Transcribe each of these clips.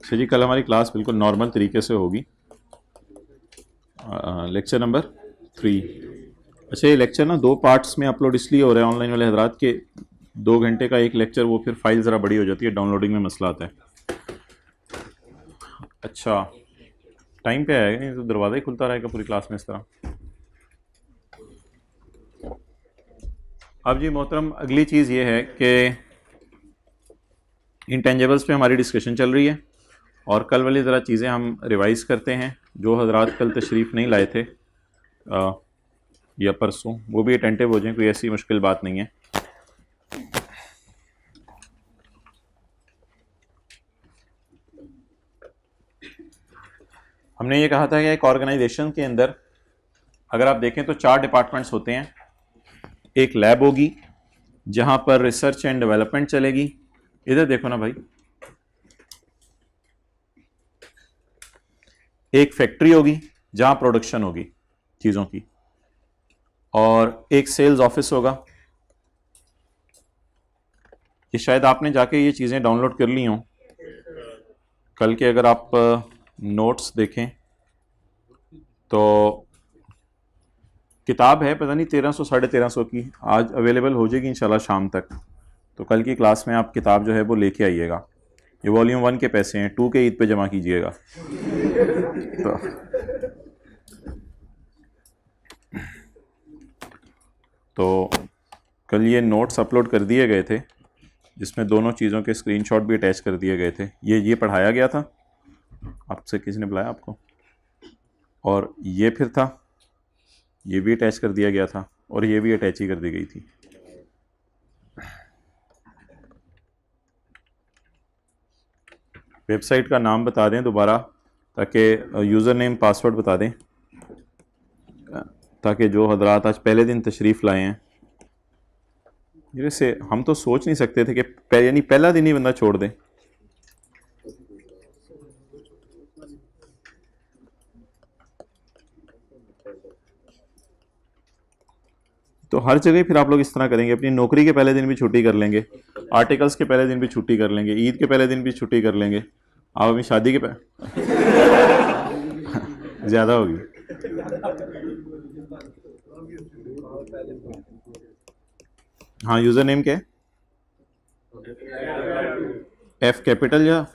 अच्छा जी, कल हमारी क्लास बिल्कुल नॉर्मल तरीके से होगी। Lecture number 3। अच्छा, ये लेक्चर ना 2 पार्ट्स में अपलोड इसलिए हो रहा है ऑनलाइन वाले हजरात के 2 घंटे का एक लेक्चर, वो फिर फाइल ज़रा बड़ी हो जाती है, डाउनलोडिंग में मसला आता है। अच्छा, टाइम पे आएगा, नहीं तो दरवाज़ा ही खुलता रहेगा पूरी क्लास में इस तरह। अब जी मोहतरम, अगली चीज़ ये है कि इंटेंजेबल्स पे हमारी डिस्कशन चल रही है और कल वाली ज़रा चीज़ें हम रिवाइज़ करते हैं। जो हजरात कल तशरीफ़ नहीं लाए थे या परसों, वो भी अटेंटिव हो जाएं, कोई ऐसी मुश्किल बात नहीं है। हमने ये कहा था कि एक ऑर्गेनाइजेशन के अंदर अगर आप देखें तो 4 डिपार्टमेंट्स होते हैं। एक लैब होगी जहां पर रिसर्च एंड डेवलपमेंट चलेगी। इधर देखो ना भाई। एक फैक्ट्री होगी जहां प्रोडक्शन होगी चीज़ों की, और एक सेल्स ऑफिस होगा। ये शायद आपने जाके ये चीज़ें डाउनलोड कर ली हों कल के। अगर आप नोट्स देखें तो किताब है, पता नहीं 1300 1350 की, आज अवेलेबल हो जाएगी इंशाल्लाह शाम तक। तो कल की क्लास में आप किताब जो है वो लेके आइएगा। ये वॉल्यूम 1 के पैसे हैं, 2 के ईद पे जमा कीजिएगा। तो कल ये नोट्स अपलोड कर दिए गए थे जिसमें दोनों चीज़ों के स्क्रीनशॉट भी अटैच कर दिए गए थे। ये पढ़ाया गया था, आपसे किसी ने बुलाया आपको, और ये फिर था, ये भी अटैच कर दिया गया था, और ये भी अटैच ही कर दी गई थी। वेबसाइट का नाम बता दें दोबारा, ताकि यूज़र नेम पासवर्ड बता दें, ताकि जो हजरात आज पहले दिन तशरीफ़ लाए हैं, जैसे हम तो सोच नहीं सकते थे कि यानी पहला दिन ही बंदा छोड़ दे। तो हर जगह फिर आप लोग इस तरह करेंगे, अपनी नौकरी के पहले दिन भी छुट्टी कर लेंगे, आर्टिकल्स के पहले दिन भी छुट्टी कर लेंगे, ईद के पहले दिन भी छुट्टी कर लेंगे। आप अपनी शादी के ज़्यादा होगी। हाँ, यूज़र नेम क्या है? F कैपिटल या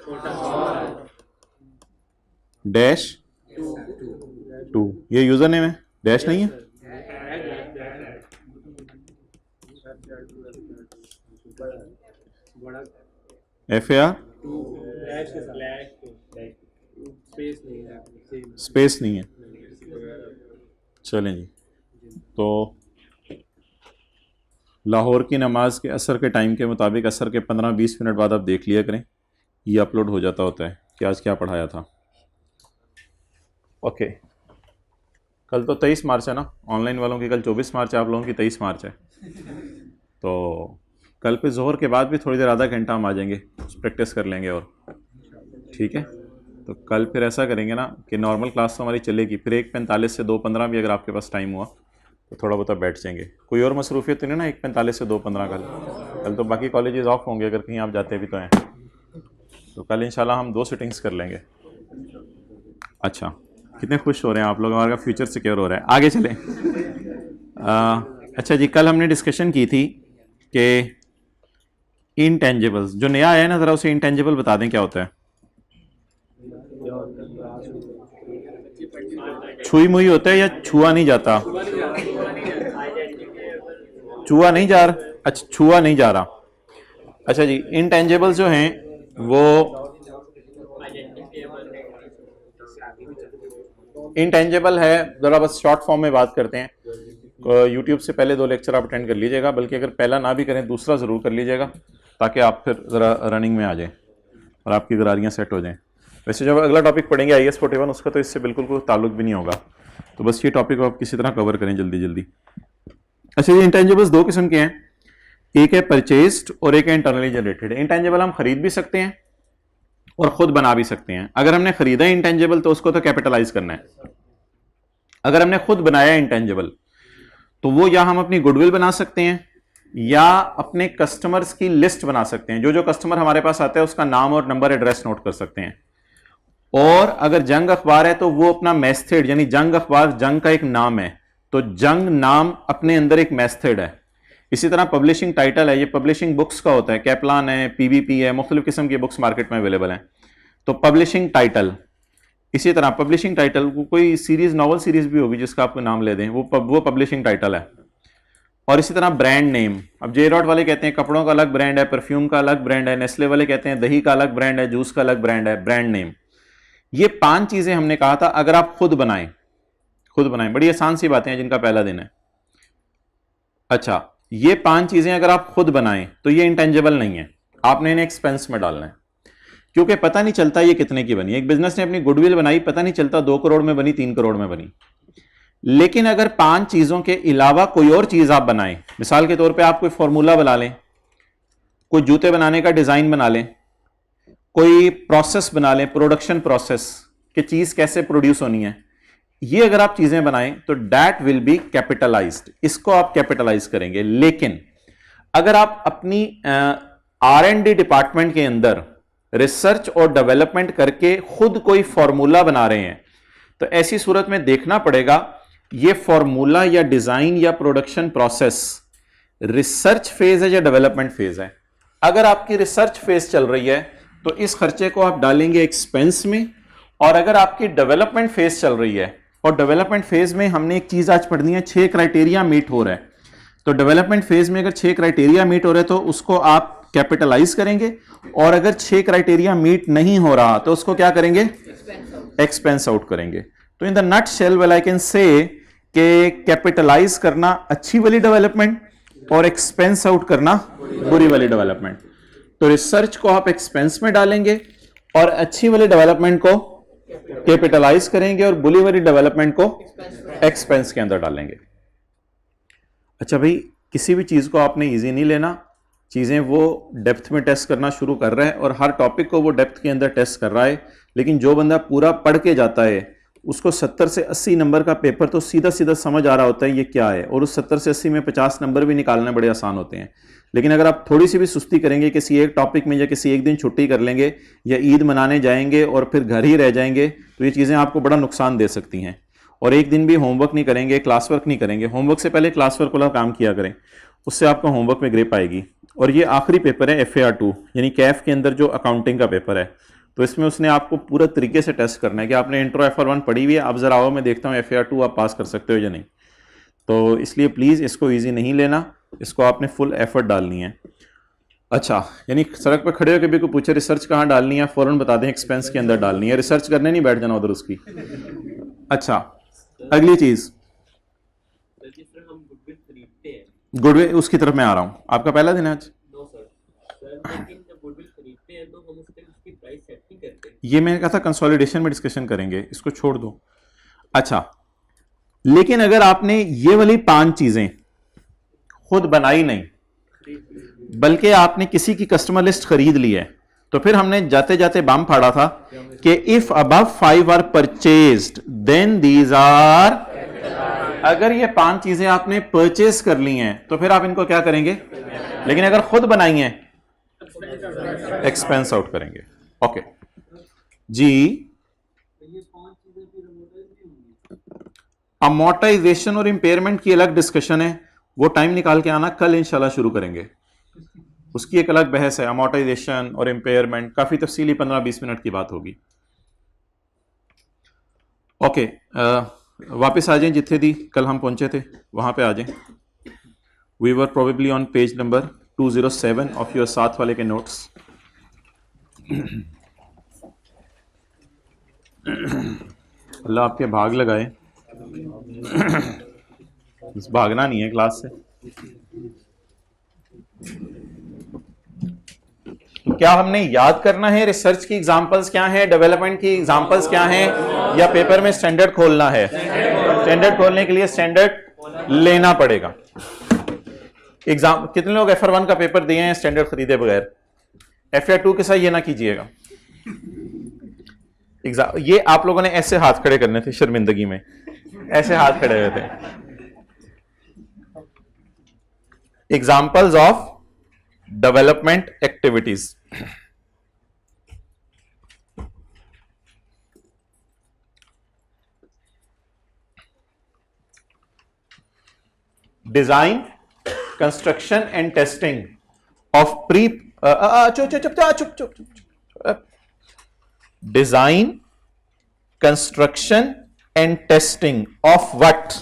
डैश 2, ये यूज़र नेम है, डैश नहीं है। FAR स्पेस नहीं है। चलें जी, तो लाहौर की नमाज के असर के टाइम के मुताबिक असर के 15-20 मिनट बाद आप देख लिया करें, ये अपलोड हो जाता होता है कि आज क्या पढ़ाया था। ओके, कल तो 23 मार्च है ना, ऑनलाइन वालों की कल 24 मार्च है, आप लोगों की 23 मार्च है। तो कल पे जोहर के बाद भी थोड़ी देर आधा घंटा हम आ जाएंगे, प्रैक्टिस कर लेंगे और ठीक है। तो कल फिर ऐसा करेंगे ना कि नॉर्मल क्लास तो हमारी चलेगी, फिर 1:45 से 2:15 भी अगर आपके पास टाइम हुआ तो थोड़ा बहुत बैठ जाएंगे। कोई और मसरूफियत तो नहीं ना 1:45 से 2:15 कल तो बाकी कॉलेजेस ऑफ होंगे, अगर कहीं आप जाते भी तो हैं। तो कल इंशाल्लाह हम 2 सिटिंग्स कर लेंगे। अच्छा, कितने खुश हो रहे हैं आप लोग, हमारा फ्यूचर सिक्योर हो रहा है। आगे चलें। अच्छा जी, कल हमने डिस्कशन की थी कि इंटेंजिबल्स, जो नया आया है ना, ज़रा उसे इंटेंजिबल बता दें क्या होता है। छुई मुई होता है या छुआ नहीं जाता? छुआ नहीं जा रहा। अच्छा, छुआ नहीं जा रहा। अच्छा जी, इंटेंजिबल्स जो हैं वो इंटेंजिबल है, ज़रा बस शॉर्ट फॉर्म में बात करते हैं। यूट्यूब से पहले 2 लेक्चर आप अटेंड कर लीजिएगा, बल्कि अगर पहला ना भी करें दूसरा ज़रूर कर लीजिएगा, ताकि आप फिर ज़रा रनिंग में आ जाएं और आपकी गरारियाँ सेट हो जाएं। वैसे जब अगला टॉपिक पढ़ेंगे IAS 41, उसका तो इससे बिल्कुल कोई ताल्लुक भी नहीं होगा, तो बस ये टॉपिक आप किसी तरह कवर करें जल्दी जल्दी। अच्छा, ये इंटेंजिबल्स 2 किस्म के हैं, एक है परचेज्ड और एक है इंटरनली जनरेटेड। इंटेंजिबल हम खरीद भी सकते हैं और खुद बना भी सकते हैं। अगर हमने खरीदा इंटेंजिबल तो उसको तो कैपिटलाइज करना है। अगर हमने खुद बनाया इंटेंजिबल तो वो या हम अपनी गुडविल बना सकते हैं या अपने कस्टमर्स की लिस्ट बना सकते हैं। जो जो कस्टमर हमारे पास आता है उसका नाम और नंबर एड्रेस नोट कर सकते हैं। और अगर जंग अखबार है तो वो अपना मेथड, यानी जंग अखबार जंग का एक नाम है, तो जंग नाम अपने अंदर एक मेथड है। इसी तरह पब्लिशिंग टाइटल है, ये पब्लिशिंग बुक्स का होता है, कैपलान है, पीवीपी है, मुख्तलिफ किस्म की बुक्स मार्केट में अवेलेबल हैं, तो पब्लिशिंग टाइटल। इसी तरह पब्लिशिंग टाइटल, कोई सीरीज, नॉवल सीरीज भी होगी जिसका आपको नाम ले दें, वो पब्लिशिंग टाइटल है। और इसी तरह ब्रांड नेम, अब जे डॉट वाले कहते हैं कपड़ों का अलग ब्रांड है, परफ्यूम का अलग ब्रांड है, नेस्ले वाले कहते हैं दही का अलग ब्रांड है, जूस का अलग ब्रांड है, ब्रांड नेम। ये 5 चीजें हमने कहा था अगर आप खुद बनाएं, बड़ी आसान सी बातें हैं जिनका पहला दिन है। अच्छा, ये 5 चीजें अगर आप खुद बनाएं तो ये इंटेंजिबल नहीं है, आपने इन्हें एक्सपेंस में डालना है, क्योंकि पता नहीं चलता ये कितने की बनी। एक बिजनेस ने अपनी गुडविल बनाई, पता नहीं चलता 2 करोड़ में बनी, 3 करोड़ में बनी। लेकिन अगर 5 चीजों के अलावा कोई और चीज आप बनाएं, मिसाल के तौर पे आप कोई फॉर्मूला बना लें, कोई जूते बनाने का डिजाइन बना लें, कोई प्रोसेस बना लें, प्रोडक्शन प्रोसेस कि चीज कैसे प्रोड्यूस होनी है, ये अगर आप चीजें बनाएं तो दैट विल बी कैपिटलाइज्ड, इसको आप कैपिटलाइज करेंगे। लेकिन अगर आप अपनी R&D डिपार्टमेंट के अंदर रिसर्च और डेवलपमेंट करके खुद कोई फॉर्मूला बना रहे हैं, तो ऐसी सूरत में देखना पड़ेगा ये फॉर्मूला या डिजाइन या प्रोडक्शन प्रोसेस रिसर्च फेज है या डेवलपमेंट फेज है। अगर आपकी रिसर्च फेज चल रही है तो इस खर्चे को आप डालेंगे एक्सपेंस में, और अगर आपकी डेवलपमेंट फेज चल रही है, और डेवलपमेंट फेज में हमने एक चीज आज पढ़नी है, 6 क्राइटेरिया मीट हो रहा है, तो डेवलपमेंट फेज में अगर 6 क्राइटेरिया मीट हो रहे हैं तो उसको आप कैपिटलाइज करेंगे, और अगर 6 क्राइटेरिया मीट नहीं हो रहा तो उसको क्या करेंगे, एक्सपेंस आउट करेंगे। तो in the nutshell well I can say कि कैपिटलाइज करना अच्छी वाली डेवलपमेंट और एक्सपेंस आउट करना बुरी वाली डेवलपमेंट। तो रिसर्च को आप एक्सपेंस में डालेंगे और अच्छी वाली डेवलपमेंट को कैपिटलाइज करेंगे और बुरी वाली डेवलपमेंट को एक्सपेंस के अंदर डालेंगे। अच्छा भाई, किसी भी चीज को आपने इजी नहीं लेना, चीजें वो डेप्थ में टेस्ट करना शुरू कर रहा है और हर टॉपिक को वो डेप्थ के अंदर टेस्ट कर रहा है, लेकिन जो बंदा पूरा पढ़ के जाता है उसको 70 से 80 नंबर का पेपर तो सीधा सीधा समझ आ रहा होता है ये क्या है, और उस 70 से 80 में 50 नंबर भी निकालने बड़े आसान होते हैं। लेकिन अगर आप थोड़ी सी भी सुस्ती करेंगे, किसी एक टॉपिक में या किसी एक दिन छुट्टी कर लेंगे या ईद मनाने जाएंगे और फिर घर ही रह जाएंगे, तो ये चीज़ें आपको बड़ा नुकसान दे सकती हैं। और एक दिन भी होमवर्क नहीं करेंगे, क्लास वर्क नहीं करेंगे, होमवर्क से पहले क्लास वर्क वाला काम किया करें, उससे आपका होमवर्क में ग्रिप आएगी। और ये आखिरी पेपर है FAR2, यानी कैफ के अंदर जो अकाउंटिंग का पेपर है, तो इसमें उसने आपको पूरा तरीके से टेस्ट करना है कि आपने इंट्रो FR1 पढ़ी हुई है, अब जरा आओ मैं देखता हूँ FAR2 आप पास कर सकते हो या नहीं। तो इसलिए प्लीज़ इसको ईजी नहीं लेना, इसको आपने फुल एफर्ट डालनी है। अच्छा, यानी सड़क पर खड़े होकर भी कोई पूछे रिसर्च कहाँ डालनी है, फौरन बता दें एक्सपेंस के अंदर डालनी है, रिसर्च करने नहीं बैठ जाना उधर उसकी। अच्छा, अगली चीज़ गुडविल, उसकी तरफ मैं आ रहा हूँ। आपका पहला दिन है आज? ये मैंने कहा था कंसोलिडेशन में डिस्कशन करेंगे, इसको छोड़ दो। अच्छा, लेकिन अगर आपने ये वाली 5 चीजें खुद बनाई नहीं, बल्कि आपने किसी की कस्टमर लिस्ट खरीद ली है, तो फिर हमने जाते जाते बम फाड़ा था कि if above 5 are purchased then these are, अगर ये 5 चीजें आपने परचेज कर ली हैं तो फिर आप इनको क्या करेंगे, लेकिन अगर खुद बनाई हैं एक्सपेंस आउट करेंगे। ओके जी, अमोर्टाइजेशन और इंपेयरमेंट की अलग डिस्कशन है, वो टाइम निकाल के आना, कल इंशाल्लाह शुरू करेंगे, उसकी एक अलग बहस है। अमोर्टाइजेशन और इंपेयरमेंट काफी तफसीली 15-20 मिनट की बात होगी। ओके, वापस आ जाएं, जिथे दी कल हम पहुंचे थे वहां पे आ जाएं। We were probably on page number 207 of your साथ वाले के नोट्स। अल्लाह आपके भाग लगाए, भागना नहीं है क्लास से। तो क्या हमने याद करना है रिसर्च की एग्जांपल्स क्या हैं, डेवलपमेंट की एग्जांपल्स क्या हैं, या पेपर में स्टैंडर्ड खोलना है? स्टैंडर्ड खोलने के लिए स्टैंडर्ड लेना पड़ेगा। एग्जाम कितने लोग FR1 का पेपर दिए हैं स्टैंडर्ड खरीदे बगैर? FR2 के साथ ये ना कीजिएगा। एग्जाम ये आप लोगों ने ऐसे हाथ खड़े करने थे, शर्मिंदगी में ऐसे हाथ खड़े हुए थे। Examples of development activities. Design, construction and testing of pre design, construction and testing of what?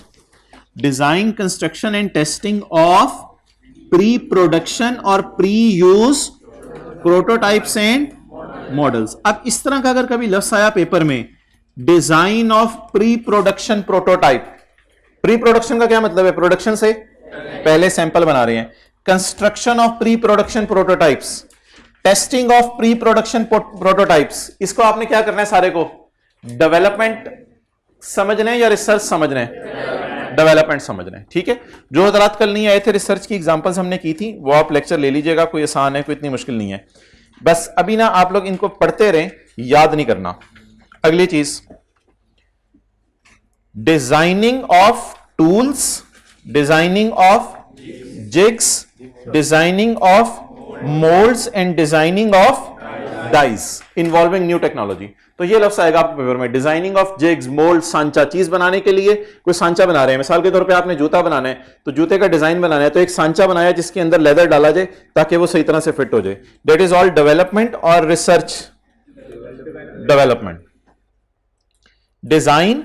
Design, construction and testing of pre production और pre use prototypes and models. अब इस तरह का अगर कभी लफ्ज आया पेपर में, design of pre production prototype, pre production का क्या मतलब है? प्रोडक्शन से पहले सैंपल बना रहे हैं। Construction of pre production prototypes, testing of pre production prototypes. इसको आपने क्या करना है? सारे को डेवलपमेंट समझना है या रिसर्च समझना है? डेवलपमेंट समझना है। ठीक है, जो हजरात कल नहीं आए थे, रिसर्च की एग्जांपल्स हमने की थी, वो आप लेक्चर ले लीजिएगा, कोई आसान है, कोई इतनी मुश्किल नहीं है। बस अभी ना आप लोग इनको पढ़ते रहें, याद नहीं करना। अगली चीज, designing of tools, designing of jigs, designing of moulds and designing of dies involving new technology. तो ये लफ्ज आएगा आपके पेपर में, डिजाइनिंग ऑफ जिग्स, मोल्ड, सांचा। चीज बनाने के लिए कोई सांचा बना रहे हैं, मिसाल के तौर पे आपने जूता बनाना है, तो जूते का डिजाइन बनाना है, तो एक सांचा बनाया जिसके अंदर लेदर डाला जाए ताकि वो सही तरह से फिट हो जाए। दैट इज ऑल डेवलपमेंट और research development. Design,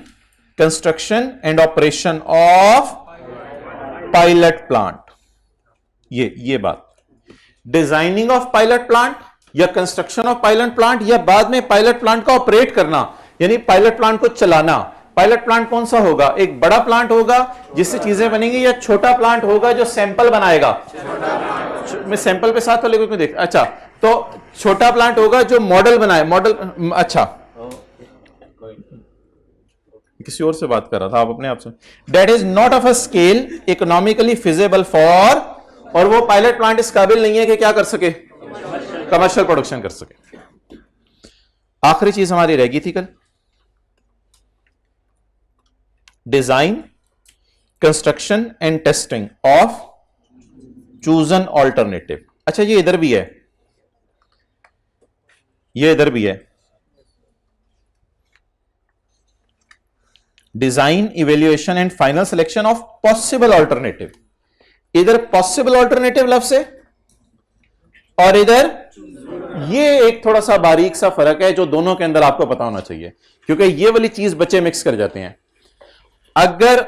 construction and operation of pilot plant, ये बात। डिजाइनिंग ऑफ पायलट प्लांट या कंस्ट्रक्शन ऑफ पायलट प्लांट, या बाद में पायलट प्लांट का ऑपरेट करना, यानी पायलट प्लांट को चलाना। पायलट प्लांट कौन सा होगा? एक बड़ा प्लांट होगा जिससे चीजें बनेंगी, या छोटा प्लांट होगा जो सैंपल बनाएगा? मैं सैंपल पे साथ वाले को क्यों देख, अच्छा, तो छोटा प्लांट होगा जो मॉडल बनाए, मॉडल। अच्छा, किसी और से बात कर रहा था, आप अपने आप से। That is not of a scale economically feasible for, और वो पायलट प्लांट इस काबिल नहीं है कि क्या कर सके? कमर्शियल प्रोडक्शन कर सके। आखिरी चीज हमारी रहेगी थी कल, design, construction and testing of chosen alternative. अच्छा, ये इधर भी है, ये इधर भी है। Design, evaluation and final selection of possible alternative. इधर पॉसिबल ऑल्टरनेटिव लफ्ज है और इधर ये एक थोड़ा सा बारीक सा फर्क है जो दोनों के अंदर आपको पता होना चाहिए, क्योंकि ये वाली चीज बच्चे मिक्स कर जाते हैं। अगर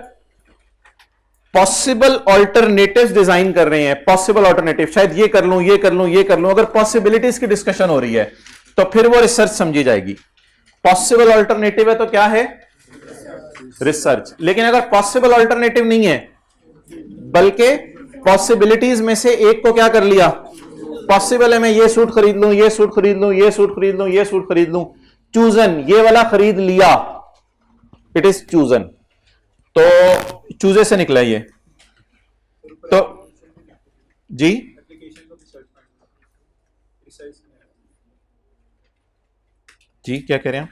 पॉसिबल ऑल्टरनेटिव डिजाइन कर रहे हैं, पॉसिबल ऑल्टरनेटिव, शायद ये कर लूं, ये कर लूं, ये कर लूं, अगर पॉसिबिलिटीज की डिस्कशन हो रही है तो फिर वो रिसर्च समझी जाएगी। पॉसिबल ऑल्टरनेटिव है तो क्या है? रिसर्च। लेकिन अगर पॉसिबल ऑल्टरनेटिव नहीं है, बल्कि पॉसिबिलिटीज में से एक को क्या कर लिया? पॉसिबल है मैं ये सूट खरीद लूं, ये सूट खरीद लूं, ये सूट खरीद लूं, ये सूट खरीद लूं, चूजन ये वाला खरीद लिया, इट इज चूजन। तो चूजे से निकला ये। तो जी, जी क्या कह रहे हैं?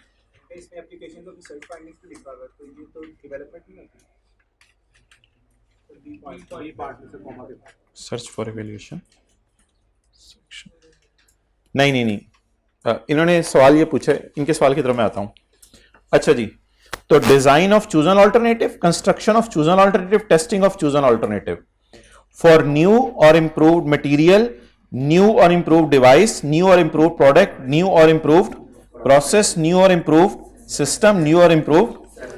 इसमें एप्लीकेशन को रिसर्च फाइंडिंग्स पे लिखा हुआ है, तो ये तो डेवलपमेंट नहीं होती। सर्च फॉर एवेल्यूएशन, नहीं, इन्होंने सवाल ये पूछा, इनके सवाल की तरफ मैं आता हूं। अच्छा जी, तो design of chosen alternative, construction of chosen alternative, testing of chosen alternative for new और इंप्रूव्ड मटेरियल, न्यू और इंप्रूव्ड डिवाइस, न्यू और इंप्रूव्ड प्रोडक्ट, न्यू और इंप्रूव्ड प्रोसेस, न्यू और इंप्रूव्ड सिस्टम, न्यू और इंप्रूव्ड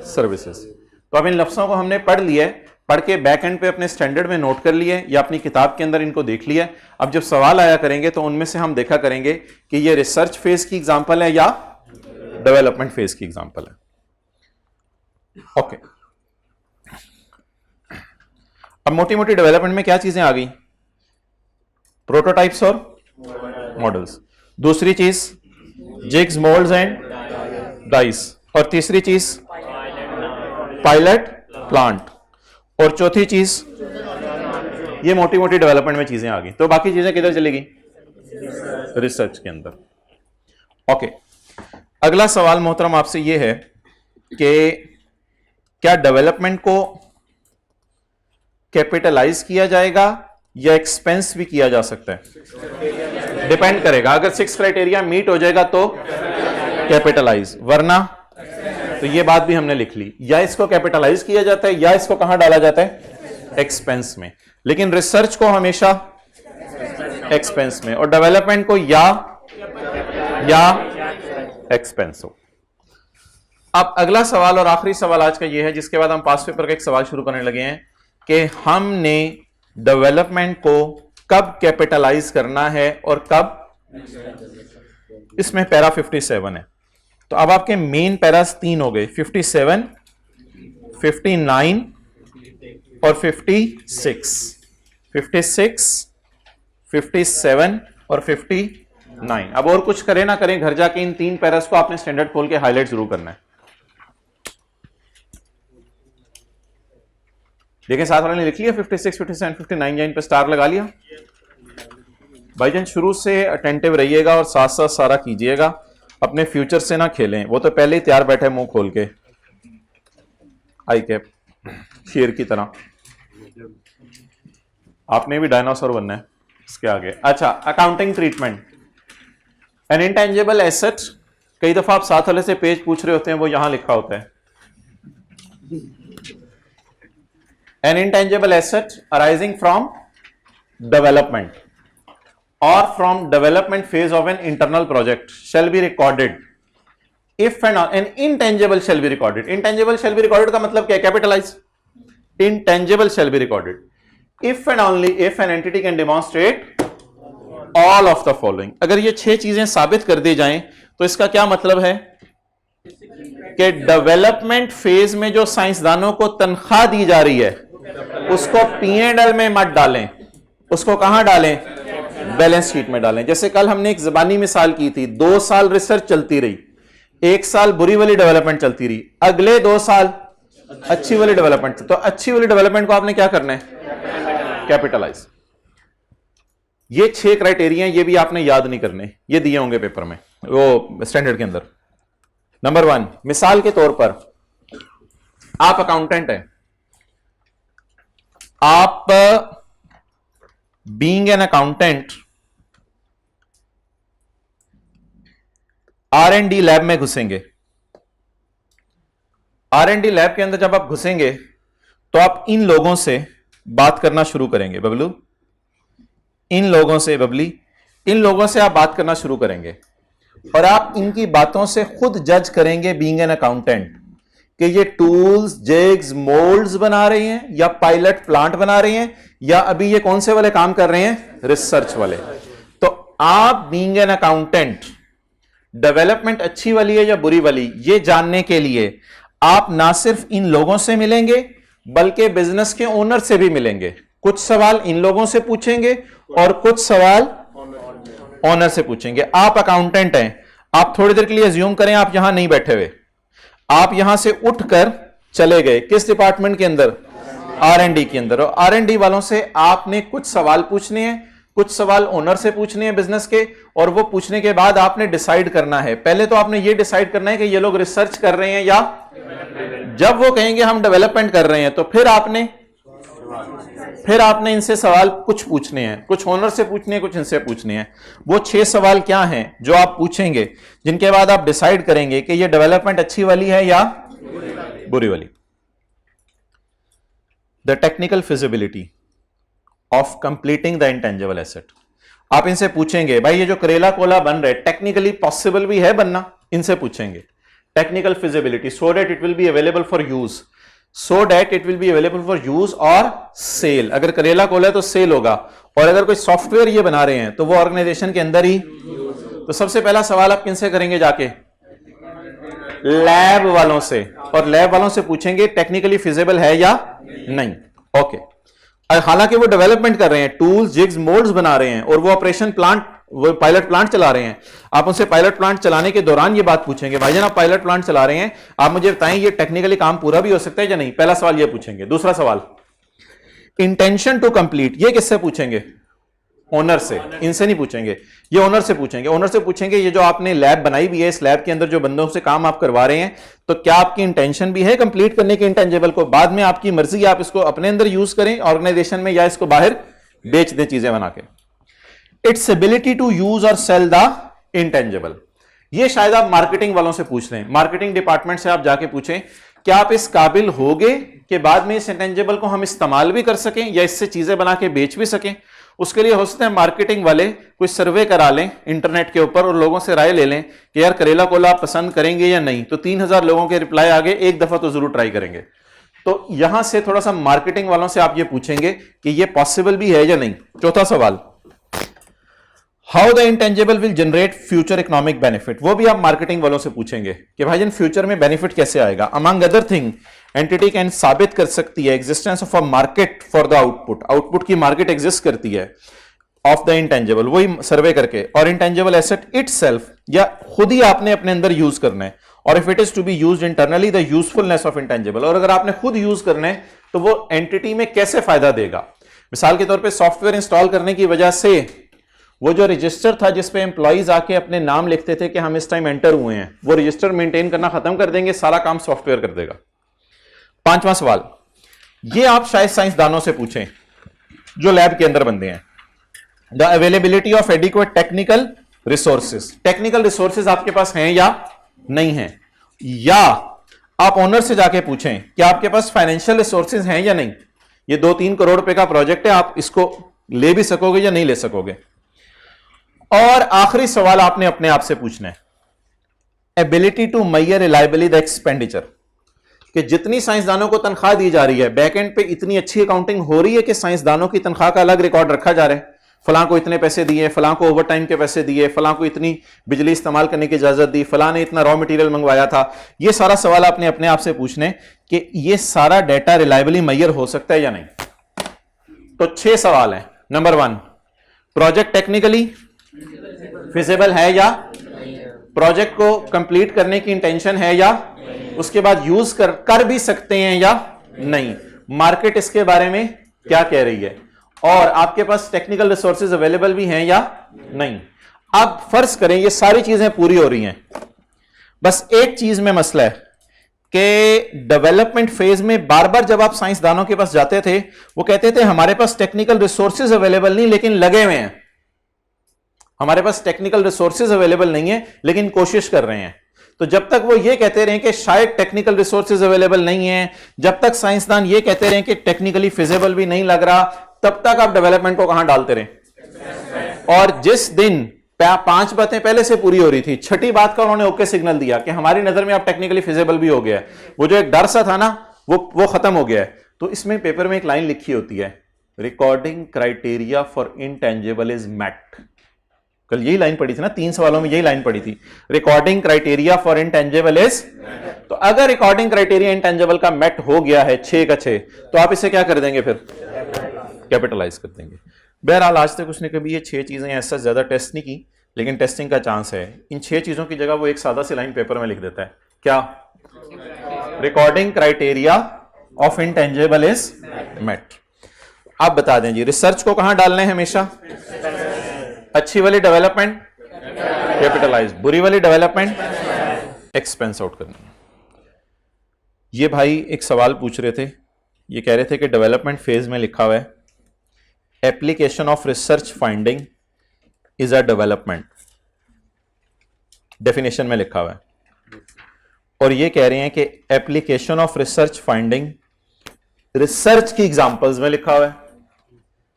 सर्विसेज। तो अब इन लफ्जों को हमने पढ़ लिया है, पढ़ के बैक एंड पे अपने स्टैंडर्ड में नोट कर लिए या अपनी किताब के अंदर इनको देख लिया। अब जब सवाल आया करेंगे तो उनमें से हम देखा करेंगे कि ये रिसर्च फेज की एग्जांपल है या डेवलपमेंट फेज की एग्जांपल है। ओके, अब मोटी मोटी डेवलपमेंट में क्या चीजें आ गई? प्रोटोटाइप्स और मॉडल्स। दूसरी चीज जिग्स, मोल्ड्स एंड डाइस। और तीसरी चीज पायलट प्लांट। और चौथी चीज, ये मोटी मोटी डेवलपमेंट में चीजें आ गई। तो बाकी चीजें किधर चलेगी? रिसर्च के अंदर। ओके, अगला सवाल मोहतरम आपसे ये है कि क्या डेवलपमेंट को कैपिटलाइज किया जाएगा या एक्सपेंस भी किया जा सकता है? डिपेंड करेगा। अगर 6 क्राइटेरिया मीट हो जाएगा तो कैपिटलाइज, वरना तो ये बात भी हमने लिख ली, या इसको कैपिटलाइज किया जाता है या इसको कहां डाला जाता है? एक्सपेंस में, लेकिन रिसर्च को हमेशा एक्सपेंस में, और डेवलपमेंट को या एक्सपेंस हो। अब अगला सवाल और आखिरी सवाल आज का यह है, जिसके बाद हम पास पेपर का एक सवाल शुरू करने लगे हैं कि हमने डेवलपमेंट को कब कैपिटलाइज करना है और कब। इसमें पैरा 57 है, तो अब आपके मेन पैरास 3 हो गए, 57, 59 और 56, 57 और 59। अब और कुछ करें ना करें, घर जाके इन 3 पैरास को आपने स्टैंडर्ड खोल के हाईलाइट जरूर करना है। देखें साथ वाले ने लिख लिया 56, 57, 59, या इन पे स्टार लगा लिया। भाईजान शुरू से अटेंटिव रहिएगा और साथ साथ सारा कीजिएगा, अपने फ्यूचर से ना खेलें। वो तो पहले ही तैयार बैठे मुंह खोल के, आई कैप शेर की तरह। आपने भी डायनासोर बनना है इसके आगे। अच्छा, accounting treatment N intangible asset. कई दफा आप साथ वाले से पेज पूछ रहे होते हैं, वो यहां लिखा होता है N intangible asset arising from development or from development phase of an internal project shall be recorded if an intangible shall be recorded। intangible shall be recorded का मतलब क्या है? Capitalise. intangible shall be recorded if and only if an entity can demonstrate all of the following। अगर ये 6 चीजें साबित कर दी जाएं तो इसका क्या मतलब है कि डेवलपमेंट फेज में जो साइंसदानों को तनख्वाह दी जा रही है उसको P&L में मत डालें, उसको कहां डालें? बैलेंस शीट में डालें। जैसे कल हमने एक ज़बानी मिसाल की थी, 2 साल रिसर्च चलती रही, 1 साल बुरी वाली डेवलपमेंट चलती रही, अगले 2 साल अच्छी वाली डेवलपमेंट। तो अच्छी वाली डेवलपमेंट को आपने क्या करना है? कैपिटलाइज। ये 6 क्राइटेरिया, ये भी आपने याद नहीं करने, ये दिए होंगे पेपर में, वो स्टैंडर्ड के अंदर। नंबर 1, मिसाल के तौर पर आप अकाउंटेंट हैं, आप being an accountant R&D lab में घुसेंगे। R&D लैब के अंदर जब आप घुसेंगे तो आप इन लोगों से बात करना शुरू करेंगे। बबलू, इन लोगों से, बबली, इन लोगों से आप बात करना शुरू करेंगे और आप इनकी बातों से खुद जज करेंगे बीइंग एन अकाउंटेंट कि ये टूल्स, जिग्स, मोल्ड्स बना रहे हैं या पायलट प्लांट बना रहे हैं या अभी ये कौन से वाले काम कर रहे हैं? रिसर्च वाले। तो आप बीइंग एन अकाउंटेंट डेवलपमेंट अच्छी वाली है या बुरी वाली, ये जानने के लिए आप ना सिर्फ इन लोगों से मिलेंगे बल्कि बिजनेस के ओनर से भी मिलेंगे। कुछ सवाल इन लोगों से पूछेंगे और कुछ सवाल ओनर से पूछेंगे। आप अकाउंटेंट हैं, आप थोड़ी देर के लिए अज्यूम करें आप यहां नहीं बैठे हुए, आप यहां से उठकर चले गए किस डिपार्टमेंट के अंदर? R&D के अंदर। और R&D वालों से आपने कुछ सवाल पूछने हैं, कुछ सवाल ओनर से पूछने हैं बिजनेस के, और वो पूछने के बाद आपने डिसाइड करना है। पहले तो आपने ये डिसाइड करना है कि ये लोग रिसर्च कर रहे हैं या, जब वो कहेंगे हम डेवलपमेंट कर रहे हैं तो फिर आपने इनसे सवाल कुछ पूछने हैं, कुछ ओनर से पूछने हैं, कुछ इनसे पूछने हैं। वो 6 सवाल क्या हैं जो आप पूछेंगे, जिनके बाद आप डिसाइड करेंगे कि ये डेवलपमेंट अच्छी वाली है या बुरी वाली। The technical feasibility of completing the intangible asset. आप इनसे पूछेंगे भाई ये जो करेला कोला बन रहा है टेक्निकली पॉसिबल भी है बनना? इनसे पूछेंगे technical feasibility, so that it will be available for use, so that it will be available for use और सेल। अगर करेला कोला है तो सेल होगा, और अगर कोई सॉफ्टवेयर ये बना रहे हैं तो वो ऑर्गेनाइजेशन के अंदर ही। तो सबसे पहला सवाल आप किनसे करेंगे? जाके लैब वालों से, और लैब वालों से पूछेंगे टेक्निकली फिजिबल है या नहीं। ओके, हालांकि वो डेवलपमेंट कर रहे हैं, टूल्स, जिग्स, मोल्ड्स बना रहे हैं और वो ऑपरेशन प्लांट, वो पायलट प्लांट चला रहे हैं। आप उनसे पायलट प्लांट चलाने के दौरान ये बात पूछेंगे, भाईजान आप पायलट प्लांट चला रहे हैं, आप मुझे बताएं ये टेक्निकली काम पूरा भी हो सकता है या नहीं? पहला सवाल ये पूछेंगे। दूसरा सवाल इंटेंशन टू कंप्लीट, ये किससे पूछेंगे? ओनर से। इनसे नहीं पूछेंगे, ये ओनर से पूछेंगे। ओनर से पूछेंगे ये जो आपने लैब बनाई हुई है, इस लैब के अंदर जो बंदों से काम आप करवा रहे हैं, तो क्या आपकी इंटेंशन भी है कंप्लीट करने के इंटेंजिबल को? बाद में आपकी मर्जी, आप इसको अपने अंदर यूज करें ऑर्गेनाइजेशन में या इसको बाहर बेच दें चीजें बना के। इट्स एबिलिटी टू यूज और सेल द इंटेंजिबल, ये शायद आप मार्केटिंग वालों से पूछ रहे हैं, मार्केटिंग डिपार्टमेंट से आप जाके पूछें क्या आप इस काबिल होगे कि बाद में इस इंटेंजिबल को हम इस्तेमाल भी कर सकें या इससे चीजें बना के बेच भी सकें? उसके लिए हो सकता है मार्केटिंग वाले कोई सर्वे करा लें इंटरनेट के ऊपर और लोगों से राय ले लें कि यार करेला कोला आप पसंद करेंगे या नहीं। तो 3000 लोगों के रिप्लाई आ गए, एक दफा तो जरूर ट्राई करेंगे। तो यहां से थोड़ा सा मार्केटिंग वालों से आप ये पूछेंगे कि ये पॉसिबल भी है या नहीं। चौथा सवाल, how the intangible will generate future economic benefit, वो भी आप मार्केटिंग वालों से पूछेंगे कि भाईजान फ्यूचर में बेनिफिट कैसे आएगा। Among other thing entity can साबित कर सकती है existence of a market for the output, output की मार्केट एग्जिस्ट करती है ऑफ द इंटेंजिबल, वही सर्वे करके। और इंटेंजिबल एसेट इटसेल्फ, या खुद ही आपने अपने अंदर यूज करना है। और if it is to be used internally the usefulness of intangible, और अगर आपने खुद यूज करना है तो वो एंटिटी में कैसे फायदा देगा। मिसाल के तौर पे सॉफ्टवेयर इंस्टॉल करने की वजह से वो जो रजिस्टर था जिसपे एम्प्लॉइज आके अपने नाम लिखते थे कि हम इस टाइम एंटर हुए हैं, वो रजिस्टर मेंटेन करना खत्म कर देंगे, सारा काम सॉफ्टवेयर कर देगा। पांचवा सवाल, ये आप शायद साइंसदानों से पूछें जो लैब के अंदर बंदे हैं। The availability of adequate technical resources, technical resources आपके पास हैं या नहीं है। या आप ओनर से जाके पूछें कि आपके पास फाइनेंशियल रिसोर्सेज हैं या नहीं। ये 2-3 करोड़ रुपए का प्रोजेक्ट है, आप इसको ले भी सकोगे या नहीं ले सकोगे। और आखिरी सवाल आपने अपने आप से पूछना है, ability to measure reliably the expenditure, कि जितनी साइंसदानों को तनख्वाह दी जा रही है बैकएंड पे इतनी अच्छी अकाउंटिंग हो रही है कि साइंसदानों की तनख्वाह का अलग रिकॉर्ड रखा जा रहा है। फलां को इतने पैसे दिए, फलां को ओवर टाइम के पैसे दिए, फलां को इतनी बिजली इस्तेमाल करने की इजाजत दी, फलां ने इतना रॉ मटेरियल मंगवाया था। ये सारा सवाल आपने अपने आप से पूछने कि ये सारा डेटा रिलायबली मेजर हो सकता है या नहीं। तो 6 सवाल हैं। नंबर 1, प्रोजेक्ट टेक्निकली फिजिबल है या, प्रोजेक्ट को कंप्लीट करने की इंटेंशन है या, उसके बाद यूज कर भी सकते हैं या नहीं, मार्केट इसके बारे में क्या कह रही है, और आपके पास टेक्निकल रिसोर्सेज अवेलेबल भी हैं या नहीं। अब फर्ज करें ये सारी चीजें पूरी हो रही हैं, बस एक चीज में मसला है कि डेवलपमेंट फेज में बार बार जब आप साइंसदानों के पास जाते थे वो कहते थे हमारे पास टेक्निकल रिसोर्सेज अवेलेबल नहीं लेकिन लगे हुए हैं, हमारे पास टेक्निकल रिसोर्सेज अवेलेबल नहीं है लेकिन कोशिश कर रहे हैं। तो जब तक वो ये कहते रहे कि शायद टेक्निकल रिसोर्सेज अवेलेबल नहीं है, जब तक साइंसदान ये कहते रहे कि टेक्निकली फिजिबल भी नहीं लग रहा, तब तक आप डेवलपमेंट को कहां डालते रहे। और जिस दिन 5 बातें पहले से पूरी हो रही थी, 6ठी बात का उन्होंने ओके सिग्नल दिया कि हमारी नजर में आप टेक्निकली फिजिबल भी हो गया है, वो जो एक डर सा था ना वो खत्म हो गया है। तो इसमें पेपर में एक लाइन लिखी होती है, recording criteria for intangible is met. कल यही लाइन पढ़ी थी ना, 3 सवालों में यही लाइन पढ़ी थी, recording criteria for intangible is. तो अगर रिकॉर्डिंग क्राइटेरिया इंटेंजिबल का मेट हो गया है 6 का 6, तो आप इसे क्या कर देंगे, फिर कैपिटलाइज कर देंगे। बहरहाल आज तक उसने कभी ये 6 चीजें ऐसा ज्यादा टेस्ट नहीं की, लेकिन टेस्टिंग का चांस है। इन 6 चीजों की जगह वो एक सादा सी लाइन पेपर में लिख देता है, क्या, recording criteria of intangible is met. आप बता दें जी, रिसर्च को कहां डालना है हमेशा, अच्छी वाली डेवलपमेंट कैपिटलाइज, बुरी वाली डेवलपमेंट एक्सपेंस आउट करनी। ये भाई एक सवाल पूछ रहे थे, ये कह रहे थे कि डेवलपमेंट फेज में लिखा हुआ है application of research finding is a development, definition में लिखा हुआ है, और ये कह रहे हैं कि application of research finding research की एग्जांपल्स में लिखा हुआ है।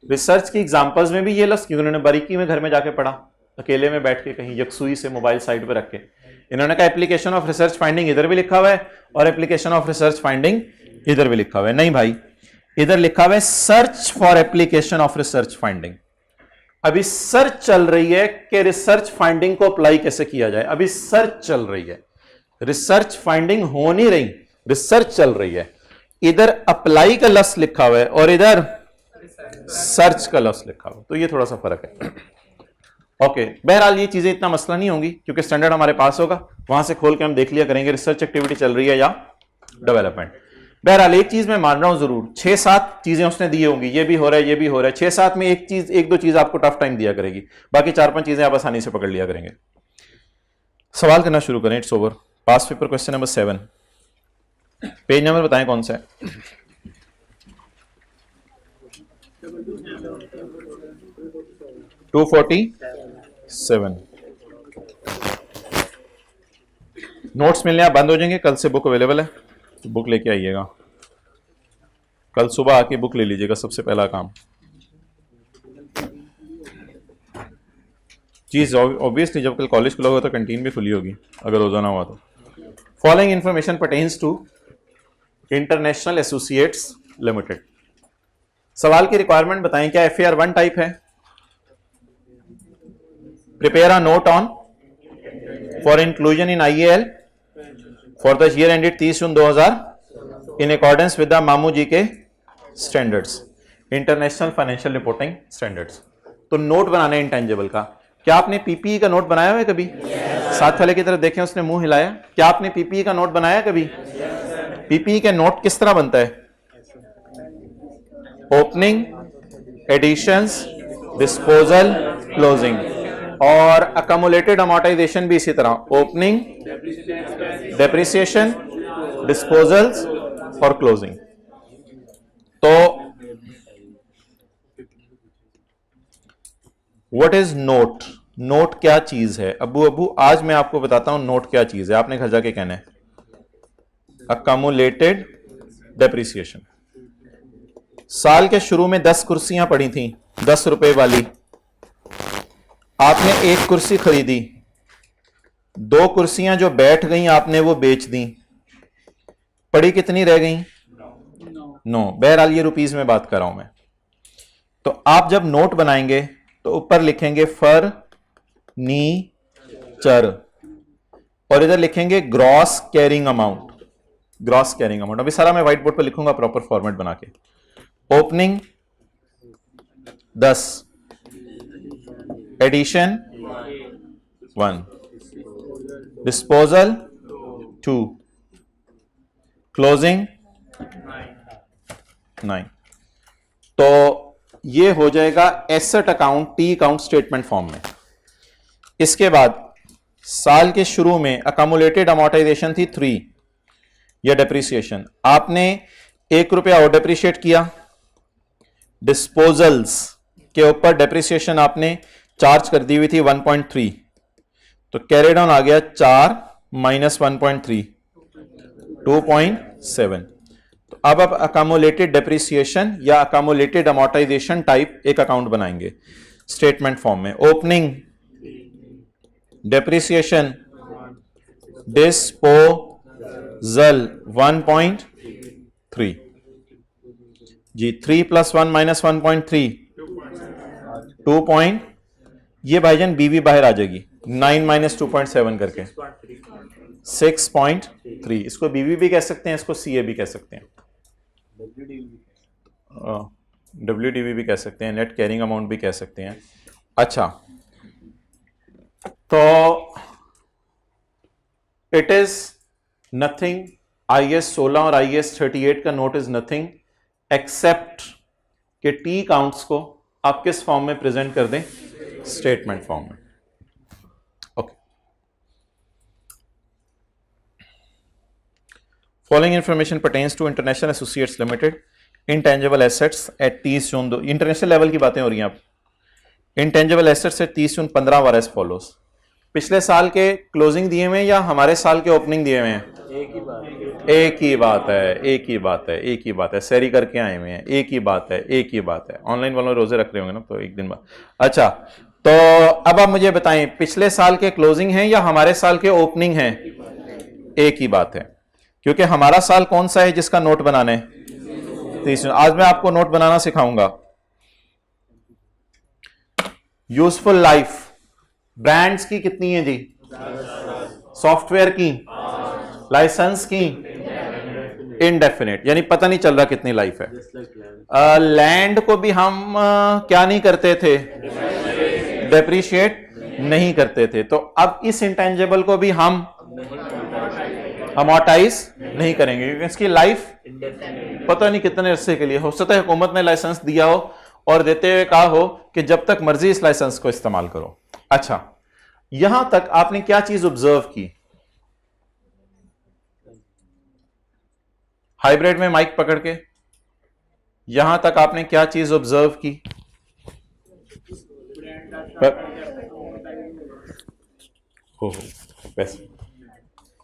रिसर्च की एग्जांपल्स में भी ये लफ्ज, क्योंकि उन्होंने बारीकी में घर में जाके पढ़ा, अकेले में बैठ के कहीं यकसुई से मोबाइल साइड पे रख के, इन्होंने कहा एप्लीकेशन ऑफ रिसर्च फाइंडिंग इधर भी लिखा हुआ है और एप्लीकेशन ऑफ रिसर्च फाइंडिंग इधर भी लिखा हुआ है। नहीं भाई, इधर लिखा हुआ है search for application of research finding. अभी सर्च चल रही है कि रिसर्च फाइंडिंग को अप्लाई कैसे किया जाए, अभी सर्च चल रही है, रिसर्च फाइंडिंग हो नहीं रही, रिसर्च चल रही है। इधर अप्लाई का लफ्ज लिखा हुआ है और इधर सर्च का लफ्ज लिखा हुआ, तो ये थोड़ा सा फर्क है। ओके, बहरहाल ये चीजें इतना मसला नहीं होंगी क्योंकि स्टैंडर्ड हमारे पास होगा, वहां से खोल के हम देख लिया करेंगे रिसर्च एक्टिविटी चल रही है या डेवलपमेंट। बहरहाल एक चीज मैं मान रहा हूं जरूर, 6-7 चीजें उसने दी होंगी, ये भी हो रहा है, ये भी हो रहा है, 6-7 में एक दो चीज आपको टफ टाइम दिया करेगी, बाकी 4-5 चीजें आप आसानी से पकड़ लिया करेंगे। सवाल करना शुरू करें। It's over. Pass paper question number 7, page number बताएं कौन सा है। $247। नोट्स मिलने आप बंद हो जाएंगे, कल से बुक अवेलेबल है। तो बुक लेके आइएगा, कल सुबह आके बुक ले लीजिएगा, सबसे पहला काम। चीज ऑब्वियसली जब कल कॉलेज खुला होगा तो कैंटीन भी खुली होगी अगर रोजाना हुआ तो। Following information pertains to international associates limited. सवाल की रिक्वायरमेंट बताएं, क्या FAR 1 टाइप है? Prepare a note on for inclusion in IAL for the year ended 30 June 2000 in accordance with the मामू जी के standards, international financial reporting standards. तो note बनाने इंटेंजिबल का, क्या आपने PPE का नोट बनाया हुआ है कभी? साथ वाले की तरफ देखें, उसने मुंह हिलाया। क्या आपने PPE का नोट बनाया कभी? PPE का नोट किस तरह बनता है? ओपनिंग, एडिशंस, डिस्पोजल, क्लोजिंग, और अकमुलेटेड अमोर्टाइजेशन भी इसी तरह, ओपनिंग, डेप्रिसिएशन, डिस्पोजल्स और क्लोजिंग। तो व्हाट इज नोट? नोट क्या चीज है? अबू आज मैं आपको बताता हूं नोट क्या चीज है, आपने घर जाके कहना है। अकमुलेटेड डेप्रिसिएशन। साल के शुरू में 10 कुर्सियां पड़ी थी 10 रुपए वाली, आपने एक कुर्सी खरीदी, 2 कुर्सियां जो बैठ गई आपने वो बेच दी, पड़ी कितनी रह गई? 9। बहरहाल ये रुपीज में बात कर रहा हूं मैं। तो आप जब नोट बनाएंगे तो ऊपर लिखेंगे फर्नीचर और इधर लिखेंगे gross carrying amount. Gross carrying amount अभी सारा मैं व्हाइट बोर्ड पर लिखूंगा प्रॉपर फॉर्मेट बना के। Opening 10, addition 1, disposal 2, closing 9। तो ये हो जाएगा asset account T account statement form में। इसके बाद साल के शुरू में अकमुलेटेड अमोर्टाइजेशन थी 3 या डेप्रिसिएशन, आपने 1 रुपया और डेप्रिशिएट किया। डिस्पोजल्स के ऊपर डेप्रिसिएशन आपने चार्ज कर दी हुई थी 1.3, तो कैरी डाउन आ गया 4 माइनस 1.3 2.7। तो अब आप अकमुलेटेड डेप्रिसिएशन या अकमुलेटेड अमोर्टाइजेशन टाइप एक अकाउंट बनाएंगे स्टेटमेंट फॉर्म में। ओपनिंग डेप्रिसिएशन डिस्पोजल 1.3 जी, 3 + 1 - 1.3 2. ये भाईजान बीवी बाहर आ जाएगी 9 - 2.7 करके 6.3। इसको बीवी भी कह सकते हैं, इसको CA भी कह सकते हैं, WDV भी कह सकते हैं, नेट कैरिंग अमाउंट भी कह सकते हैं। अच्छा, तो इट इज नथिंग, IAS 16 और IAS 38 का नोट इज नथिंग एक्सेप्ट कि टी काउंट्स को आप किस फॉर्म में प्रेजेंट कर दें? स्टेटमेंट फॉर्म में। Okay, following information pertains to international associates limited intangible assets at 30 June 2। International level की बातें हो रही हैं आप। Intangible assets at 30 June 15 were as follows. पिछले साल के क्लोजिंग दिए हुए हैं या हमारे साल के ओपनिंग दिए हुए हैं? एक ही बात है, एक ही बात है, एक ही बात है। सैरी करके आए हुए हैं, एक ही बात है, एक ही बात है। ऑनलाइन वालों रोजे रख रहे होंगे ना, तो एक दिन बाद। अच्छा, तो अब आप मुझे बताएं पिछले साल के क्लोजिंग हैं या हमारे साल के ओपनिंग हैं? एक ही बात है, क्योंकि हमारा साल कौन सा है जिसका नोट बनाना है? 30। आज मैं आपको नोट बनाना सिखाऊंगा। यूजफुल लाइफ ब्रांड्स की कितनी है जी? सॉफ्टवेयर की, लाइसेंस की इनडेफिनेट, यानी पता नहीं चल रहा कितनी लाइफ है। लैंड को भी हम क्या नहीं करते थे? डेप्रिशिएट नहीं करते थे। तो अब इस इंटेंजिबल को भी हम अमोर्टाइज नहीं करेंगे क्योंकि इसकी लाइफ पता नहीं कितने अरसे के लिए। हो सकता है हुकूमत ने लाइसेंस दिया हो और देते हुए कहा हो कि जब तक मर्जी इस लाइसेंस को इस्तेमाल करो। अच्छा, यहां तक आपने क्या चीज ऑब्जर्व की? हाइब्रिड में माइक पकड़ के, यहां तक आपने क्या चीज ऑब्जर्व की?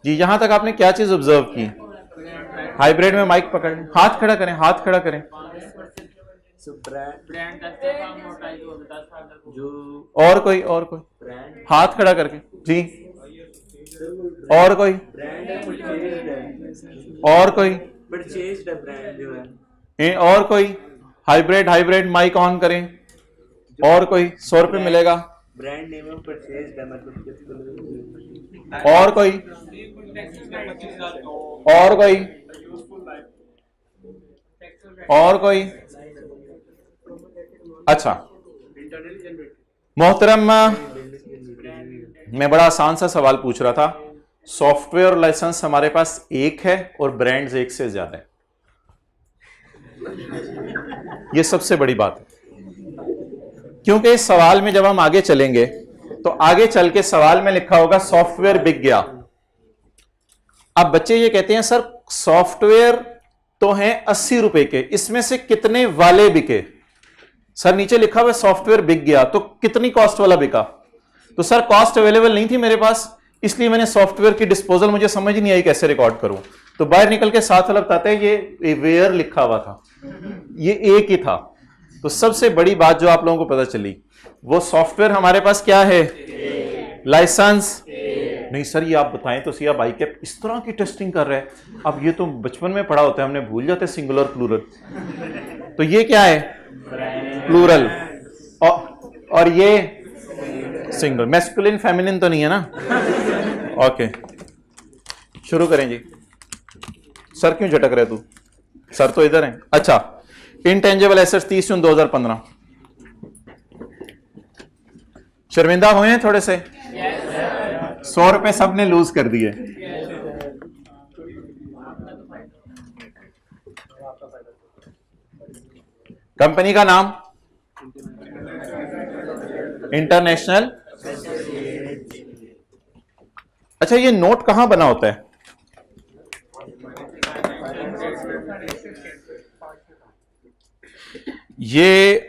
जी, यहां तक आपने क्या चीज ऑब्जर्व की? हाइब्रिड में माइक पकड़ लें, हाथ खड़ा करें, हाथ खड़ा करें। और कोई, और कोई हाथ खड़ा करके जी, और कोई, और कोई, और कोई, हाइब्रिड, हाइब्रिड माइक ऑन करें, और कोई 100 रुपये मिलेगा, ब्रांड नेम परचेज, और कोई, और कोई, और कोई। अच्छा मोहतरम, मैं बड़ा आसान सा सवाल पूछ रहा था, सॉफ्टवेयर लाइसेंस हमारे पास एक है और ब्रांड्स एक से ज्यादा है, ये सबसे बड़ी बात है। क्योंकि इस सवाल में जब हम आगे चलेंगे तो आगे चल के सवाल में लिखा होगा सॉफ्टवेयर बिक गया। अब बच्चे ये कहते हैं सर सॉफ्टवेयर तो हैं 80 रुपए के, इसमें से कितने वाले बिके? सर नीचे लिखा हुआ सॉफ्टवेयर बिक गया, तो कितनी कॉस्ट वाला बिका? तो सर कॉस्ट अवेलेबल नहीं थी मेरे पास, इसलिए मैंने सॉफ्टवेयर की डिस्पोजल मुझे समझ नहीं आई कैसे रिकॉर्ड करूं, तो बाहर निकल के साथ वाला बताते हैं ये वेयर लिखा हुआ था, ये एक ही था। तो सबसे बड़ी बात जो आप लोगों को पता चली वो सॉफ्टवेयर हमारे पास क्या है, लाइसेंस नहीं। सर ये आप बताएं तो सिया बाइक कैप इस तरह की टेस्टिंग कर रहे हैं, अब ये तो बचपन में पढ़ा होता है, हमने भूल जाते सिंगुलर प्लूरल। तो ये क्या है, प्लूरल, और ये सिंगल, मैस्कुलिन फेमिनिन तो नहीं है ना। ओके शुरू करें जी। सर क्यों झटक रहे तू, सर तो इधर है। अच्छा इनटेंजिबल एसेट्स 30 जून 2015। शर्मिंदा हुए हैं थोड़े से? 100 रुपए सबने लूज कर दिए। कंपनी का नाम इंटरनेशनल। अच्छा ये नोट कहां बना होता है? ये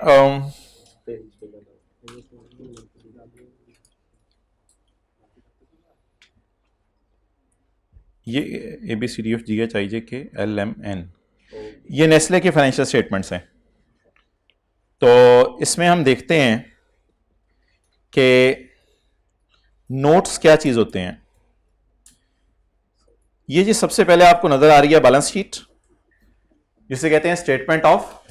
ABCDFGHIJKLMN, ये नेस्ले के फाइनेंशियल स्टेटमेंट्स हैं। तो इसमें हम देखते हैं कि नोट्स क्या चीज होते हैं। ये जी सबसे पहले आपको नजर आ रही है बैलेंस शीट, जिसे कहते हैं स्टेटमेंट ऑफ।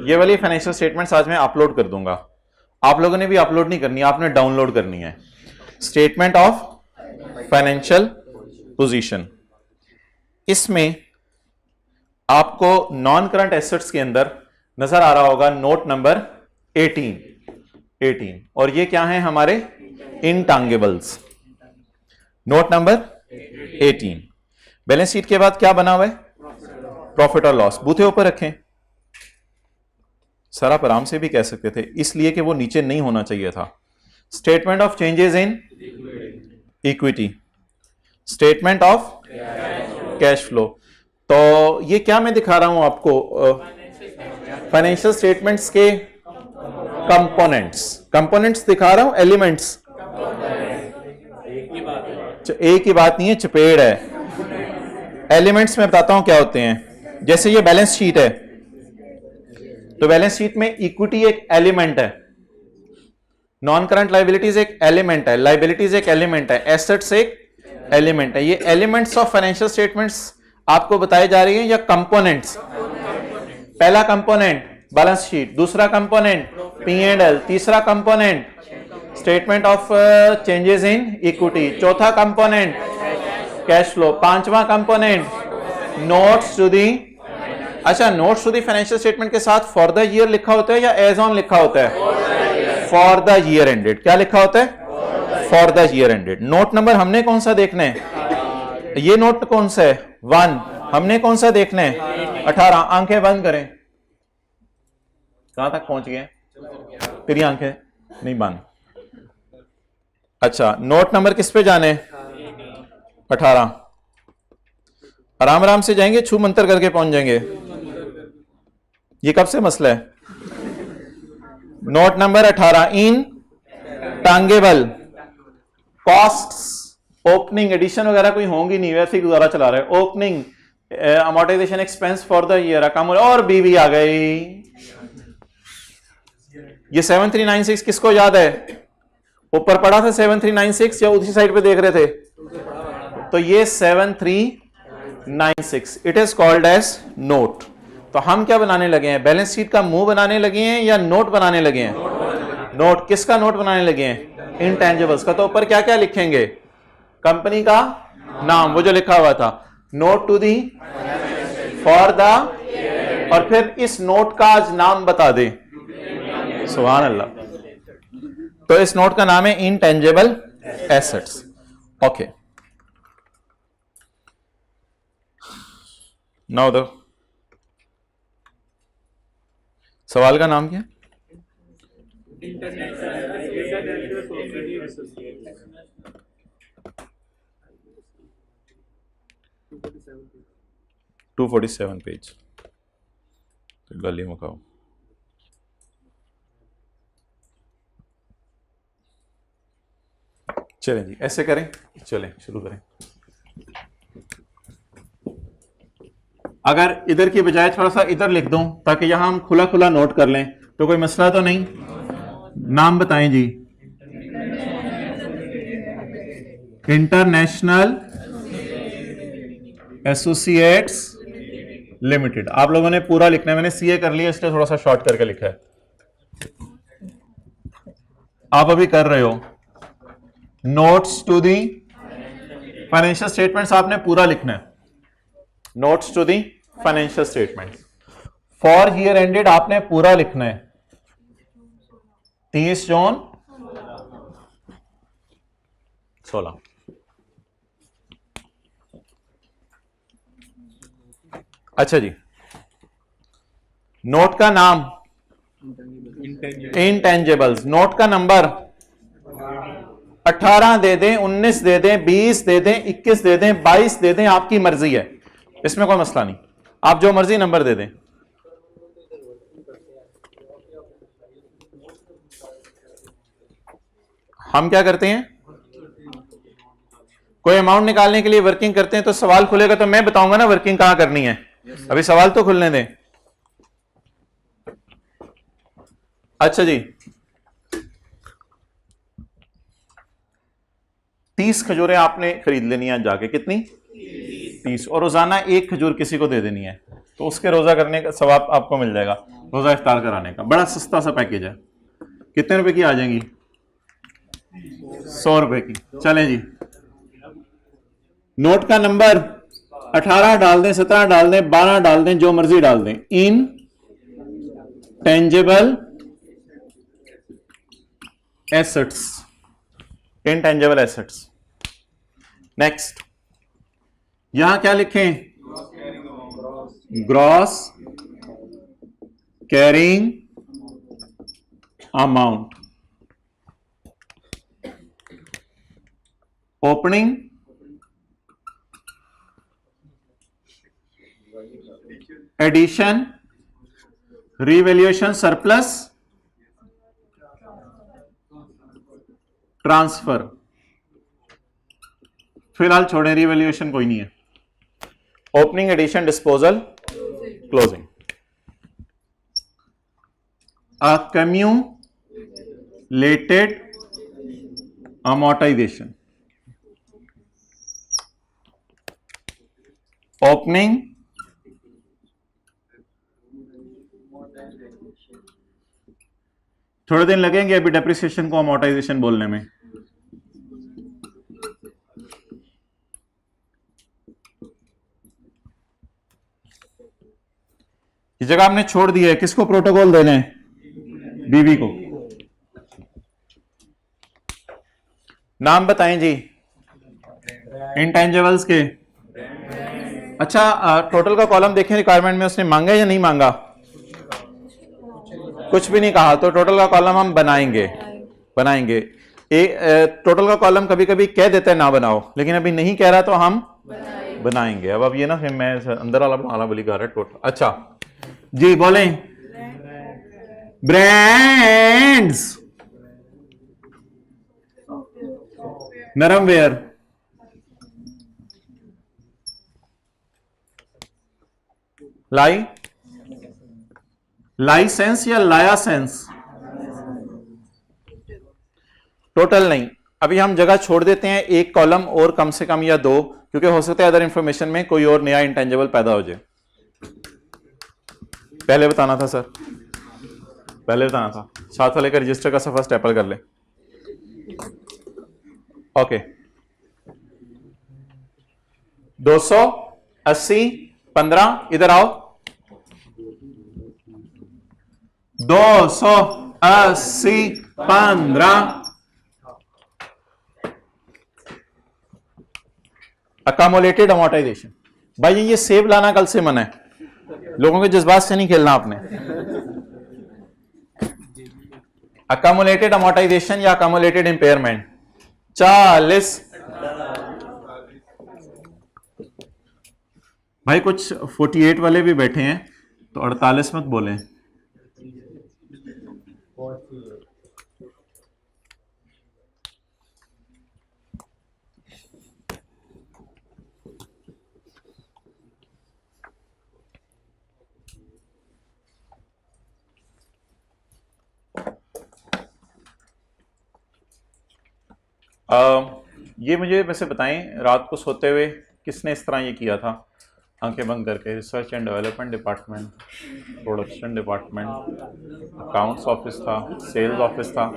ये वाली फाइनेंशियल स्टेटमेंट्स आज मैं अपलोड कर दूंगा, आप लोगों ने भी अपलोड नहीं करनी है, आपने डाउनलोड करनी है। स्टेटमेंट ऑफ फाइनेंशियल पोजीशन, इसमें आपको नॉन करंट एसेट्स के अंदर नजर आ रहा होगा नोट नंबर 18, और ये क्या है हमारे intangibles. Note number 18। Balance sheet के बाद क्या बना हुआ है, प्रॉफिट और लॉस। बूथे ऊपर रखें, सर आप आराम से भी कह सकते थे, इसलिए कि वो नीचे नहीं होना चाहिए था। Statement of changes in equity, statement of cash flow. तो ये क्या मैं दिखा रहा हूं आपको, फाइनेंशियल स्टेटमेंट्स के कंपोनेंट्स दिखा रहा हूं, एलिमेंट्स एक ही बात नहीं है, चपेड़ है। एलिमेंट्स में बताता हूं क्या होते हैं। जैसे ये बैलेंस शीट है, तो बैलेंस शीट में इक्विटी एक एलिमेंट है, नॉन करंट लाइबिलिटीज एक एलिमेंट है, लाइबिलिटीज एक एलिमेंट है, एसेट्स एक एलिमेंट है। ये एलिमेंट्स ऑफ फाइनेंशियल स्टेटमेंट्स आपको बताए जा रही हैं या कंपोनेंट्स? पहला कंपोनेंट बैलेंस शीट, दूसरा कंपोनेंट P&L, तीसरा component statement of changes in equity, चौथा कंपोनेंट कैश फ्लो, पांचवा कंपोनेंट नोट्स टू दी। अच्छा notes to the financial statement के साथ फॉर द ईयर लिखा होता है या एज ऑन लिखा होता है? For the year ended. क्या लिखा होता है? For the year ended. Note number हमने कौन सा देखना है? ये नोट कौन सा है? 1। हमने कौन सा देखना है? 18। आंखें बंद करें। कहां तक पहुंच गए? तेरी आंखें नहीं बंद। अच्छा नोट नंबर किस पे जाने? 18। आराम आराम से जाएंगे, छू मंतर करके पहुंच जाएंगे। ये कब से मसला है? नोट नंबर 18 इन टांगेबल कॉस्ट्स, ओपनिंग एडिशन वगैरह कोई होंगी नहीं, वैसे ही गुजारा चला रहे हैं। Opening amortisation expense for the year account, और बीवी आ गई। ये 7396 किसको याद है? ऊपर पड़ा था 7396 या उसी साइड पे देख रहे थे? तो ये 7396 it is called as note. तो हम क्या बनाने लगे हैं? बैलेंस शीट का मुंह बनाने लगे हैं या नोट बनाने लगे हैं? नोट। किसका नोट बनाने लगे हैं? इनटेंजिबल्स का। तो ऊपर क्या क्या लिखेंगे? कंपनी का नाम, वो जो लिखा हुआ था, note to the for the, और फिर इस नोट का आज नाम बता दे। सुभान अल्लाह। तो इस नोट का नाम है intangible assets. Okay, now the सवाल का नाम क्या? 247 पेज। तो गली मुकाओ। चलें जी, ऐसे करें, चलें शुरू करें। अगर इधर की बजाय थोड़ा सा इधर लिख दूं ताकि यहां हम खुला खुला नोट कर लें, तो कोई मसला तो नहीं? नाम बताएं जी। International associates limited. आप लोगों ने पूरा लिखना है, मैंने सीए कर लिया इसलिए थोड़ा सा शॉर्ट करके लिखा है। आप अभी कर रहे हो notes to the financial statements, आपने पूरा लिखना है। Notes to the financial statement for year ended आपने पूरा लिखना है। 30 जून 16। अच्छा जी, नोट का नाम इंटेंजिबल्स, नोट का नंबर 18 दे दें, 19 दे दें, 20 दे दें, 21 दे दें, 22 दे दें, आपकी मर्जी है, इसमें कोई मसला नहीं, आप जो मर्जी नंबर दे दें। हम क्या करते हैं, कोई अमाउंट निकालने के लिए वर्किंग करते हैं तो सवाल खुलेगा तो मैं बताऊंगा ना वर्किंग कहां करनी है। अभी सवाल तो खुलने दें। अच्छा जी, 30 खजूरें आपने खरीद लेनी है जाके। कितनी? 30। और रोजाना एक खजूर किसी को दे देनी है, तो उसके रोजा करने का सवाब आपको मिल जाएगा, रोजा इफ्तार कराने का। बड़ा सस्ता सा पैकेज है। कितने रुपए की आ जाएंगी? 100 रुपए की। चलें जी, नोट का नंबर 18 डाल दें, 17 डाल दें, 12 डाल दें, जो मर्जी डाल दें। इन tangible assets, intangible assets. Next, यहां क्या लिखें? Gross carrying amount, opening addition, revaluation, surplus, transfer. फिलहाल छोड़ें, रिवैल्यूएशन कोई नहीं है। Opening, addition, disposal, closing. accumulated amortization, opening, थोड़े दिन लगेंगे अभी डेप्रिसिएशन को अमोर्टाइजेशन बोलने में। इस जगह हमने छोड़ दिया है, किसको प्रोटोकॉल देने हैं? बीवी को। नाम बताएं जी इंटेंजिबल्स के। अच्छा, टोटल का कॉलम देखें रिक्वायरमेंट में, उसने मांगा या नहीं मांगा? कुछ भी नहीं कहा, तो टोटल का कॉलम हम बनाएंगे। टोटल का कॉलम कभी कभी कह देता है ना बनाओ, लेकिन अभी नहीं कह रहा तो हम बनाएंगे। अब ये ना फिर मैं अंदर वाला बना बोली कर रहा है टोटल। अच्छा जी, बोलें। ब्रांड्स, नरम वेयर, लाइसेंस या लायासेंस? टोटल नहीं, अभी हम जगह छोड़ देते हैं एक कॉलम और कम से कम या दो, क्योंकि हो सकता है अदर इंफॉर्मेशन में कोई और नया इंटेंजिबल पैदा हो जाए। पहले बताना था सर, पहले बताना था। साथ वाले का रजिस्टर का सफा स्टेपल कर ले। ओके, 280 15, इधर आओ। 280 15 अकामुलेटेड अमोर्टाइजेशन। भाई ये सेव लाना कल से मना है, लोगों के जज्बात से नहीं खेलना आपने। अकामुलेटेड अमोर्टाइजेशन या अकामुलेटेड इंपेयरमेंट 40। भाई कुछ 48 वाले भी बैठे हैं तो 48 मत बोलें। ये मुझे वैसे बताएं, रात को सोते हुए किसने इस तरह ये किया था आंखें बंद करके? Research and development department, production department, accounts office था, सेल्स ऑफिस था,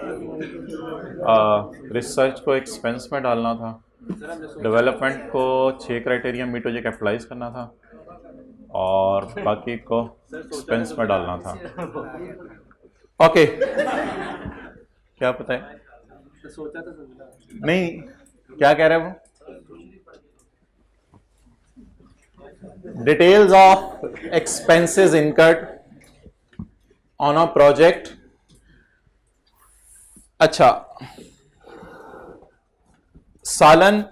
रिसर्च को एक्सपेंस में डालना था, डेवलपमेंट को 6 क्राइटेरिया मीट हो जाए कैपिटलाइज करना था, और बाकी को एक्सपेंस में डालना था। ओके, क्या पता है? सोचा था नहीं, क्या कह रहे हैं वो? Details of expenses incurred on a project. अच्छा, सालन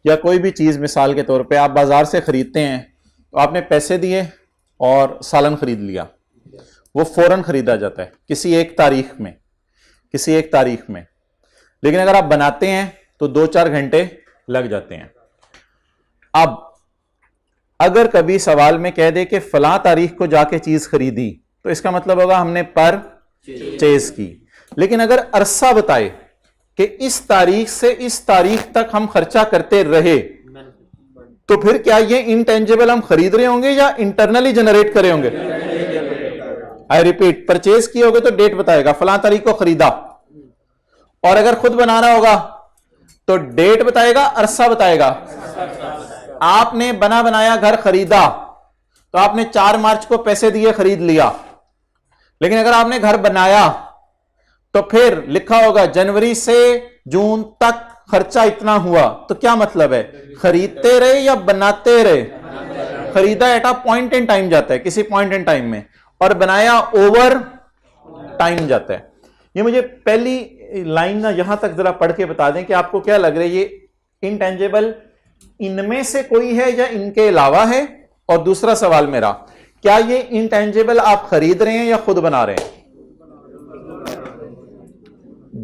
या कोई भी चीज, मिसाल के तौर पे आप बाजार से खरीदते हैं तो आपने पैसे दिए और सालन खरीद लिया, वो फौरन खरीदा जाता है किसी एक तारीख में, किसी एक तारीख में। लेकिन अगर आप बनाते हैं तो 2-4 घंटे लग जाते हैं। अब अगर कभी सवाल में कह दे कि फलां तारीख को जाके चीज खरीदी, तो इसका मतलब होगा हमने परचेज की। लेकिन अगर अरसा बताए कि इस तारीख से इस तारीख तक हम खर्चा करते रहे, तो फिर क्या ये इंटेंजिबल हम खरीद रहे होंगे या इंटरनली जनरेट करे होंगे? आई रिपीट, परचेज किए होगे तो डेट बताएगा, फलां तारीख को खरीदा, और अगर खुद बनाना होगा तो डेट बताएगा, अरसा बताएगा। आपने बना बनाया घर खरीदा तो आपने 4 मार्च को पैसे दिए, खरीद लिया। लेकिन अगर आपने घर बनाया तो फिर लिखा होगा जनवरी से जून तक खर्चा इतना हुआ, तो क्या मतलब है? खरीदते रहे या बनाते रहे? खरीदा at a point in time जाता है, किसी पॉइंट इन टाइम में, और बनाया ओवर टाइम जाता है। ये मुझे पहली लाइन ना यहां तक जरा पढ़ के बता दें कि आपको क्या लग रहा है, ये इंटेंजिबल इनमें से कोई है या इनके अलावा है? और दूसरा सवाल मेरा, क्या ये इंटेंजिबल आप खरीद रहे हैं या खुद बना रहे हैं?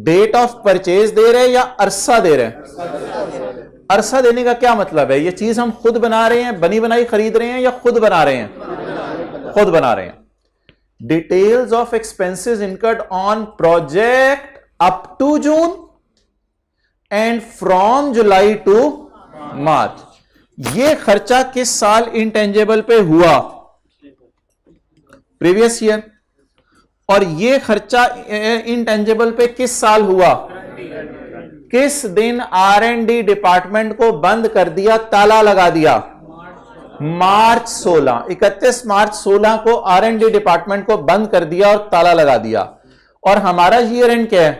डेट ऑफ परचेज दे रहे हैं या अरसा दे रहे हैं? अरसा देने का क्या मतलब है? ये चीज हम खुद बना रहे हैं, बनी बनाई खरीद रहे हैं या खुद बना रहे हैं? खुद बना रहे हैं। Details of expenses incurred on project up to June and from July to March. ये खर्चा किस साल इंटेंजिबल पे हुआ? Previous year. और ये खर्चा इंटेंजिबल पे किस साल हुआ? किस दिन R&D डिपार्टमेंट को बंद कर दिया, ताला लगा दिया? मार्च 16, 31 मार्च 16 को R&D डिपार्टमेंट को बंद कर दिया और ताला लगा दिया। और हमारा ईयर एंड क्या है?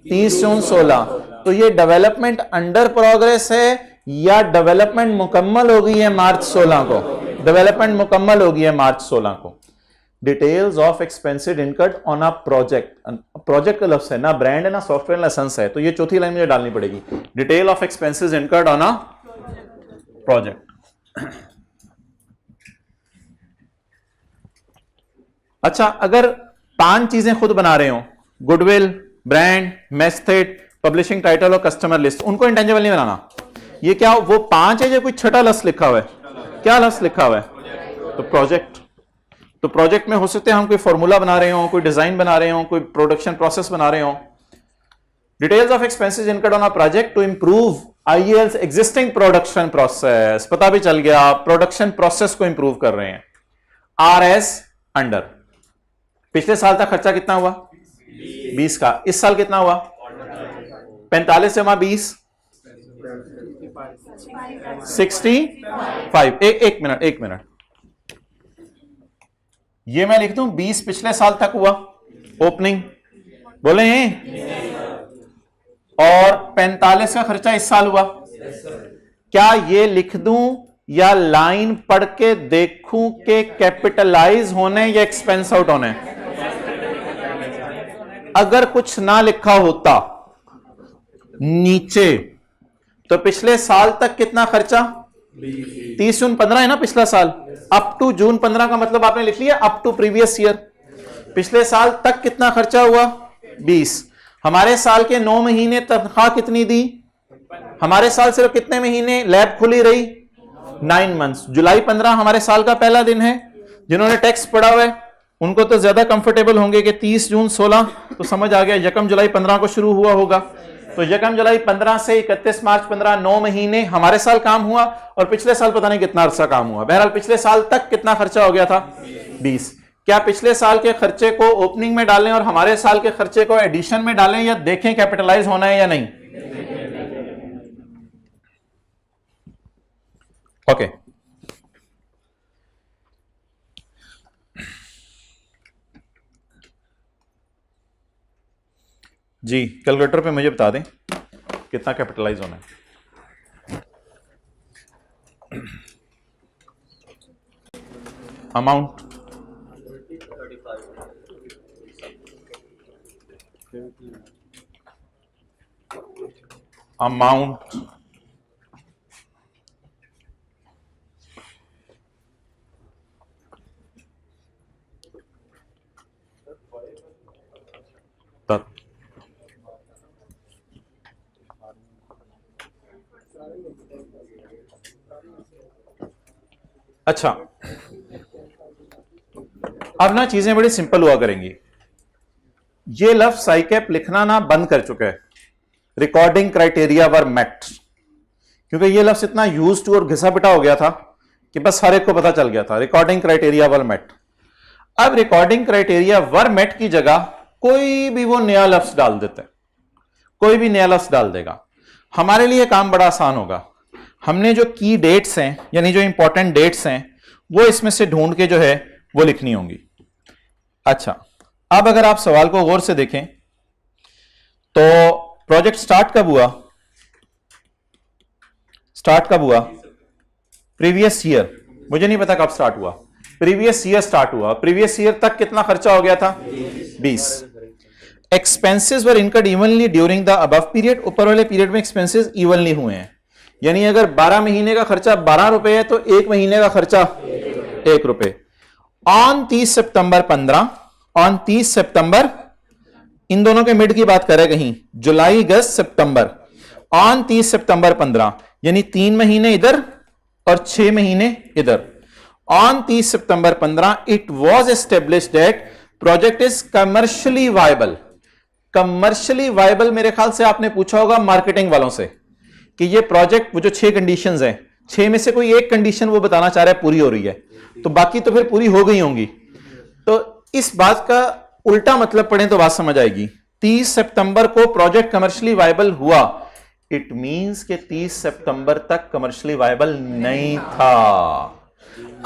30 जून 16। तो ये डेवलपमेंट अंडर प्रोग्रेस है या डेवलपमेंट मुकम्मल हो गई है मार्च 16 को? डेवलपमेंट मुकम्मल हो गई है मार्च 16 को। Details of expenses incurred on a project, project का लफ्ज है ना, ब्रांड है ना, सॉफ्टवेयर लाइसेंस है, तो ये चौथी लाइन मुझे डालनी पड़ेगी। Detail of expenses incurred on a project. अच्छा, अगर 5 चीजें खुद बना रहे हो, goodwill, brand, method, publishing title और कस्टमर लिस्ट, उनको इंटेंजिबल नहीं बनाना। ये क्या वो 5 है या कोई छठा लफ्ज लिखा हुआ है? क्या लफ्ज लिखा हुआ है? तो प्रोजेक्ट। तो प्रोजेक्ट में हो सकते हैं हम कोई फॉर्मूला बना रहे हो, कोई डिजाइन बना रहे हो, कोई प्रोडक्शन प्रोसेस बना रहे हो। Details of expenses incurred on a project to improve IAL's existing production process. पता भी चल गया, प्रोडक्शन प्रोसेस को इंप्रूव कर रहे हैं। RS under. पिछले साल तक खर्चा कितना हुआ? 20 का। इस साल कितना हुआ? 45 जमा 20 65। एक मिनट, ये मैं लिख दूं 20 पिछले साल तक हुआ ओपनिंग, बोले हैं, और 45 का खर्चा इस साल हुआ। क्या ये लिख दूं या लाइन पढ़ के देखूं कि कैपिटलाइज होने या एक्सपेंस आउट होने? अगर कुछ ना लिखा होता नीचे तो पिछले साल तक कितना खर्चा? 30 जून 15 है ना पिछला साल, अप टू जून 15 का मतलब आपने लिख लिया अप टू प्रीवियस ईयर। पिछले साल तक कितना खर्चा हुआ? 20। हमारे साल के 9 महीने तनख्वाह कितनी दी? हमारे साल सिर्फ कितने महीने लैब खुली रही? 9 मंथ्स। जुलाई 15 हमारे साल का पहला दिन है। जिन्होंने टैक्स पढ़ा हुआ है उनको तो ज्यादा कंफर्टेबल होंगे कि 30 जून 16 तो समझ आ गया, यकम जुलाई 15 को शुरू हुआ होगा। तो यकम जुलाई 15 से 31 मार्च 15 9 महीने हमारे साल काम हुआ, और पिछले साल पता नहीं कितना अरसा काम हुआ। बहरहाल पिछले साल तक कितना खर्चा हो गया था? 20। क्या पिछले साल के खर्चे को ओपनिंग में डालें और हमारे साल के खर्चे को एडिशन में डालें, या देखें कैपिटलाइज होना है या नहीं? ओके जी, कैलकुलेटर पे मुझे बता दें कितना कैपिटलाइज होना है। अमाउंट अच्छा, अब ना चीजें बड़ी सिंपल हुआ करेंगी। ये लफ्ज साइकैप लिखना ना बंद कर चुका है। रिकॉर्डिंग क्राइटेरिया वर मेट, क्योंकि ये लफ्ज इतना यूज टू और घिसा पिटा हो गया था कि बस हर एक को पता चल गया था रिकॉर्डिंग क्राइटेरिया वर मेट। अब रिकॉर्डिंग क्राइटेरिया वर मेट की जगह कोई भी वो नया लफ्ज डाल देते हैं, कोई भी नया लफ्ज डाल देगा। हमारे लिए काम बड़ा आसान होगा। हमने जो की डेट्स हैं, यानी जो इंपॉर्टेंट डेट्स हैं, वो इसमें से ढूंढ के जो है वो लिखनी होंगी। अच्छा, अब अगर आप सवाल को गौर से देखें तो प्रोजेक्ट स्टार्ट कब हुआ? Previous year. मुझे नहीं पता कब स्टार्ट हुआ, प्रीवियस ईयर स्टार्ट हुआ। प्रीवियस ईयर तक कितना खर्चा हो गया था? 20। Expenses were incurred evenly during the above period. ऊपर वाले पीरियड में एक्सपेंसेस इवनली हुए हैं, यानी अगर 12 महीने का खर्चा 12 रुपए है तो 1 महीने का खर्चा 1 रुपए। ऑन 30 सितंबर 15, ऑन 30 सितंबर, इन दोनों के मिड की बात करें कहीं, जुलाई अगस्त सितंबर। ऑन 30 सितंबर 15 यानी 3 महीने इधर और 6 महीने इधर। On 30 September 15 it was established that project is commercially viable. Commercially viable मेरे ख्याल से आपने पूछा होगा मार्केटिंग वालों से कि ये प्रोजेक्ट, वो जो 6 कंडीशंस हैं, 6 में से कोई एक कंडीशन वो बताना चाह रहा है पूरी हो रही है, तो बाकी तो फिर पूरी हो गई होंगी। तो इस बात का उल्टा मतलब पढ़ें तो बात समझ आएगी। 30 सितंबर को प्रोजेक्ट कमर्शियली वायबल हुआ, इट मींस कि 30 सितंबर तक कमर्शियली वायबल नहीं था।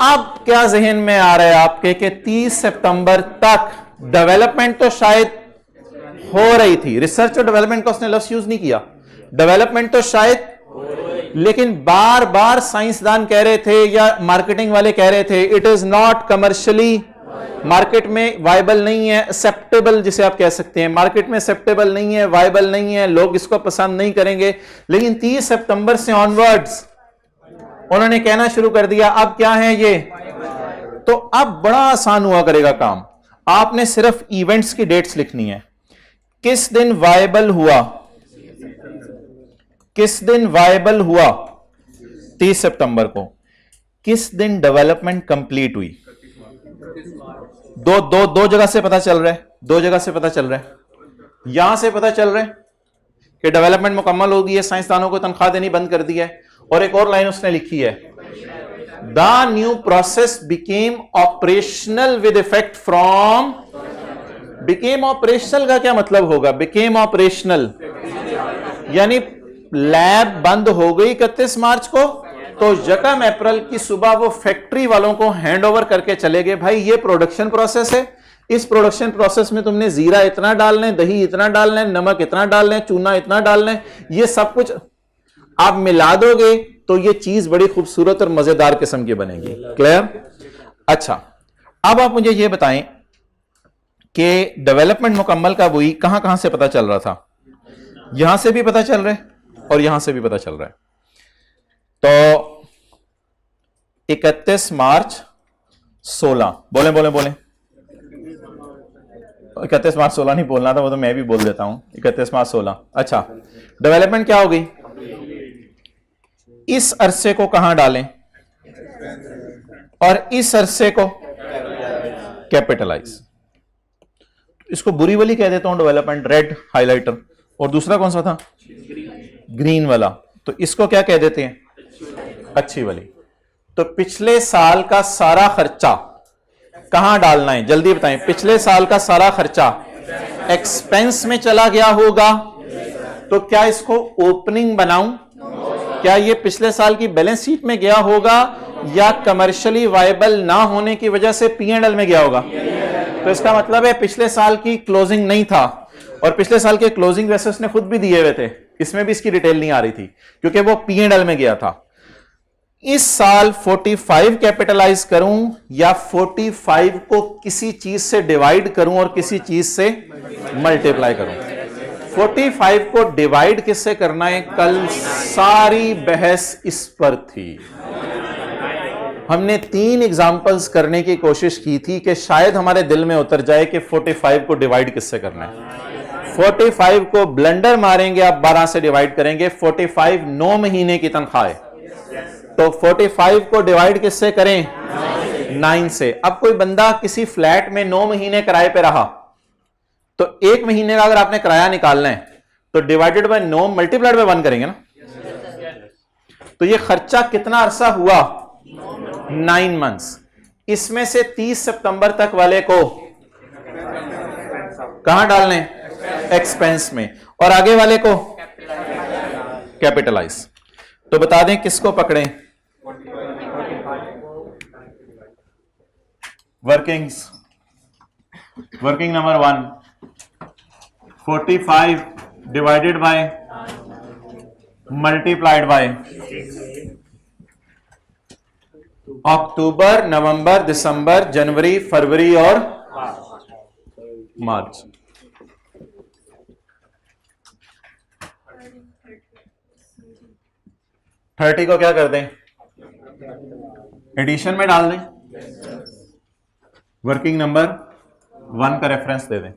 अब क्या जहन में आ रहा है आपके कि 30 सितंबर तक डेवलपमेंट तो शायद हो रही थी, रिसर्च और डेवलपमेंट का उसने लफ्ज यूज नहीं किया, डेवलपमेंट तो शायद, लेकिन बार बार साइंसदान कह रहे थे या मार्केटिंग वाले कह रहे थे it is not commercially, market में वायबल नहीं है, एक्सेप्टेबल जिसे आप कह सकते हैं, मार्केट में एक्सेप्टेबल नहीं है, वायबल नहीं है, लोग इसको पसंद नहीं करेंगे। लेकिन 30 सितंबर से ऑनवर्ड्स उन्होंने कहना शुरू कर दिया अब क्या है ये। तो अब बड़ा आसान हुआ करेगा काम। आपने सिर्फ इवेंट्स की डेट्स लिखनी है, किस दिन वायबल हुआ, किस दिन वायबल हुआ 30 सितंबर को, किस दिन डेवलपमेंट कंप्लीट हुई? दो जगह से पता चल रहा है, दो जगह से पता चल रहा है। यहां से पता चल रहा है कि डेवलपमेंट मुकम्मल हो गई है, साइंसदानों को तनख्वाह देनी बंद कर दी है। और एक और लाइन उसने लिखी है, the new process became operational with effect from. Became operational का क्या मतलब होगा? बिकेम ऑपरेशनल यानी लैब बंद हो गई 31 मार्च को, तो 1 अप्रैल की सुबह वो फैक्ट्री वालों को हैंड ओवर करके चले गए, भाई ये प्रोडक्शन प्रोसेस है, इस प्रोडक्शन प्रोसेस में तुमने जीरा इतना डालना है, दही इतना डालना है, नमक इतना डालना है, चूना इतना डालना है, ये सब कुछ आप मिला दोगे तो ये चीज बड़ी खूबसूरत और मजेदार किस्म की बनेगी। क्लियर? अच्छा, अब आप मुझे ये बताएं कि डेवलपमेंट मुकम्मल कब हुई, कहां कहां से पता चल रहा था? यहां से भी पता चल रहा है और यहां से भी पता चल रहा है। तो 31 मार्च 16, बोले बोले बोले 31 मार्च 16 नहीं बोलना था, वो तो मैं भी बोल देता हूं, 31 मार्च 16। अच्छा, डेवलपमेंट क्या हो गई? इस अरसे को कहां डालें और इस अरसे को कैपिटलाइज। इसको बुरी वाली कह देता हूं डेवलपमेंट, रेड हाइलाइटर, और दूसरा कौन सा था? ग्रीन वाला। तो इसको क्या कह देते हैं? अच्छी वाली। तो पिछले साल का सारा खर्चा कहां डालना है, जल्दी बताएं। पिछले साल का सारा खर्चा एक्सपेंस में चला गया होगा, तो क्या इसको ओपनिंग बनाऊं? क्या ये पिछले साल की बैलेंस शीट में गया होगा या कमर्शियली वायबल ना होने की वजह से P&L में गया होगा? तो इसका मतलब है पिछले साल की क्लोजिंग नहीं था, और पिछले साल के क्लोजिंग वैसे उसने खुद भी दिए हुए थे, इसमें भी इसकी डिटेल नहीं आ रही थी क्योंकि वो P&L में गया था। इस साल 45 कैपिटलाइज करूं या 45 को किसी चीज से डिवाइड करूं और किसी चीज से मल्टीप्लाई करूं? 45 को डिवाइड किससे करना है? कल सारी बहस इस पर थी। हमने 3 एग्जाम्पल्स करने की कोशिश की थी कि शायद हमारे दिल में उतर जाए कि 45 को डिवाइड किससे करना है। 45 को ब्लंडर मारेंगे, आप 12 से डिवाइड करेंगे। 45 9 महीने की तनख्वाह है, तो 45 को डिवाइड किससे करें? 9 से। अब कोई बंदा किसी फ्लैट में 9 महीने किराए पे रहा, तो 1 महीने का अगर आपने किराया निकालना है तो डिवाइडेड बाय 9 मल्टीप्लाइड बाय 1 करेंगे ना। तो ये खर्चा कितना अरसा हुआ? 9 मंथ्स। इसमें से 30 सितंबर तक वाले को कहां डालने? एक्सपेंस में, और आगे वाले को कैपिटलाइज। तो बता दें किसको पकड़ें? Working number 1, 45 divided by multiplied by अक्टूबर, नवंबर, दिसंबर, जनवरी, फरवरी और मार्च। थर्टी को क्या कर दें? एडिशन में डाल दें। वर्किंग नंबर 1 का रेफरेंस दे दें।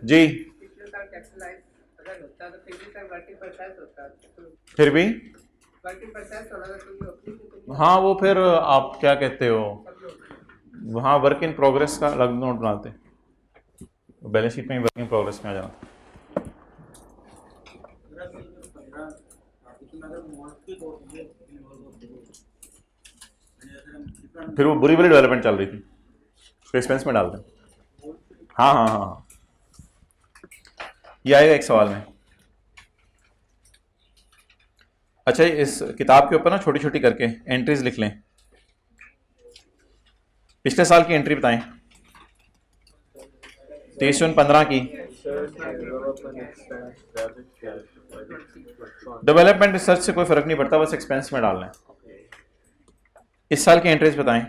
जी, फिर भी हाँ, वो फिर आप क्या कहते हो, वहां वर्क इन प्रोग्रेस का अलग नोट बनाते, बैलेंस शीट में ही वर्क इन प्रोग्रेस में आ जाना। फिर वो बुरी बुरी डेवलपमेंट चल रही थी, तो एक्सपेंस में डाल दें। हाँ हाँ हाँ हाँ, ये आएगा एक सवाल में। अच्छा, इस किताब के ऊपर ना छोटी छोटी करके एंट्रीज लिख लें। पिछले साल की एंट्री बताएं। 23/15 की डेवलपमेंट रिसर्च से कोई फर्क नहीं पड़ता, बस एक्सपेंस में डालना है। इस साल की एंट्रीज बताएं।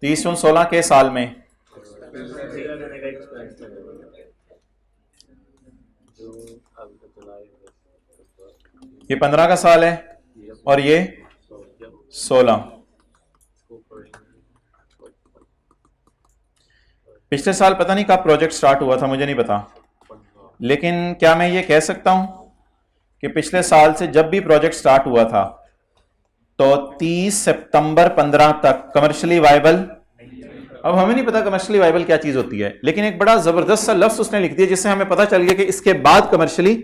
23/16 के साल में ये 15 का साल है और ये 16। पिछले साल पता नहीं कब प्रोजेक्ट स्टार्ट हुआ था, मुझे नहीं पता। लेकिन क्या मैं ये कह सकता हूं कि पिछले साल से जब भी प्रोजेक्ट स्टार्ट हुआ था तो 30 सितंबर 15 तक कमर्शियली वायबल, अब हमें नहीं पता कमर्शियली वायबल क्या चीज होती है, लेकिन एक बड़ा जबरदस्त सा लफ्ज उसने लिख दिया जिससे हमें पता चल गया कि इसके बाद कमर्शियली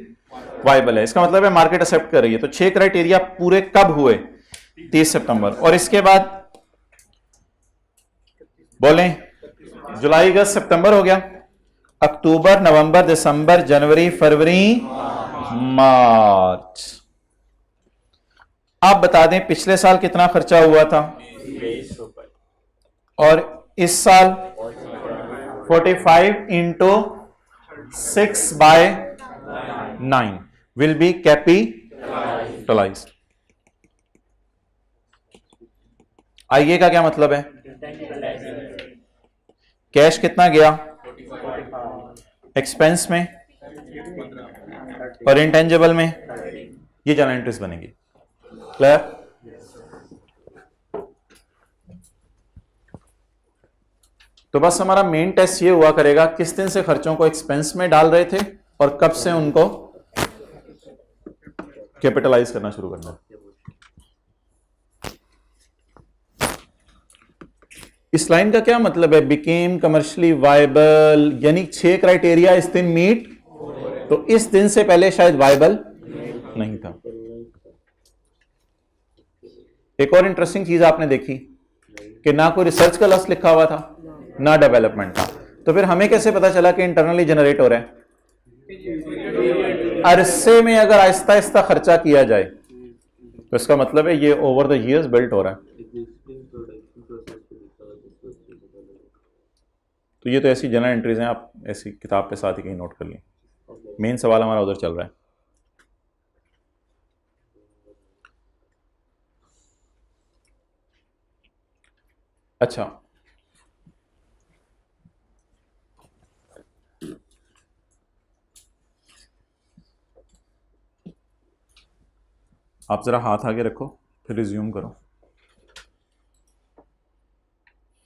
वायबल है। इसका मतलब है मार्केट एक्सेप्ट कर रही है। तो 6 क्राइटेरिया पूरे कब हुए? 30 सितंबर। और इसके बाद बोलें, जुलाई अगस्त सितंबर हो गया, अक्टूबर नवंबर दिसंबर जनवरी फरवरी मार्च। आप बता दें पिछले साल कितना खर्चा हुआ था और इस साल 45 इंटू 6/9 विल बी कैपिटलाइज्ड। आइए का क्या मतलब है? कैश कितना गया एक्सपेंस में और इंटेंजिबल में, ये जनरल एंट्रीज बनेगी। क्लियर? तो बस हमारा मेन टेस्ट ये हुआ करेगा किस दिन से खर्चों को एक्सपेंस में डाल रहे थे और कब से उनको कैपिटलाइज करना शुरू करना। इस लाइन का क्या मतलब है? बिकेम कमर्शियली वायबल, यानी 6 क्राइटेरिया इस दिन मीट, तो इस दिन से पहले शायद वायबल नहीं था। एक और इंटरेस्टिंग चीज आपने देखी कि ना कोई रिसर्च का लफ्ज लिखा हुआ था ना डेवलपमेंट का, तो फिर हमें कैसे पता चला कि इंटरनली जनरेट हो रहा है? अरसे में अगर आहिस्ता आहिस्ता खर्चा किया जाए तो इसका मतलब है ये ओवर द ईयर्स बिल्ट हो रहा है। तो ये तो ऐसी जनरल एंट्रीज हैं, आप ऐसी किताब पे साथ ही कहीं नोट कर लें। मेन सवाल हमारा उधर चल रहा है। अच्छा, आप जरा हाथ आगे रखो फिर रिज्यूम करो।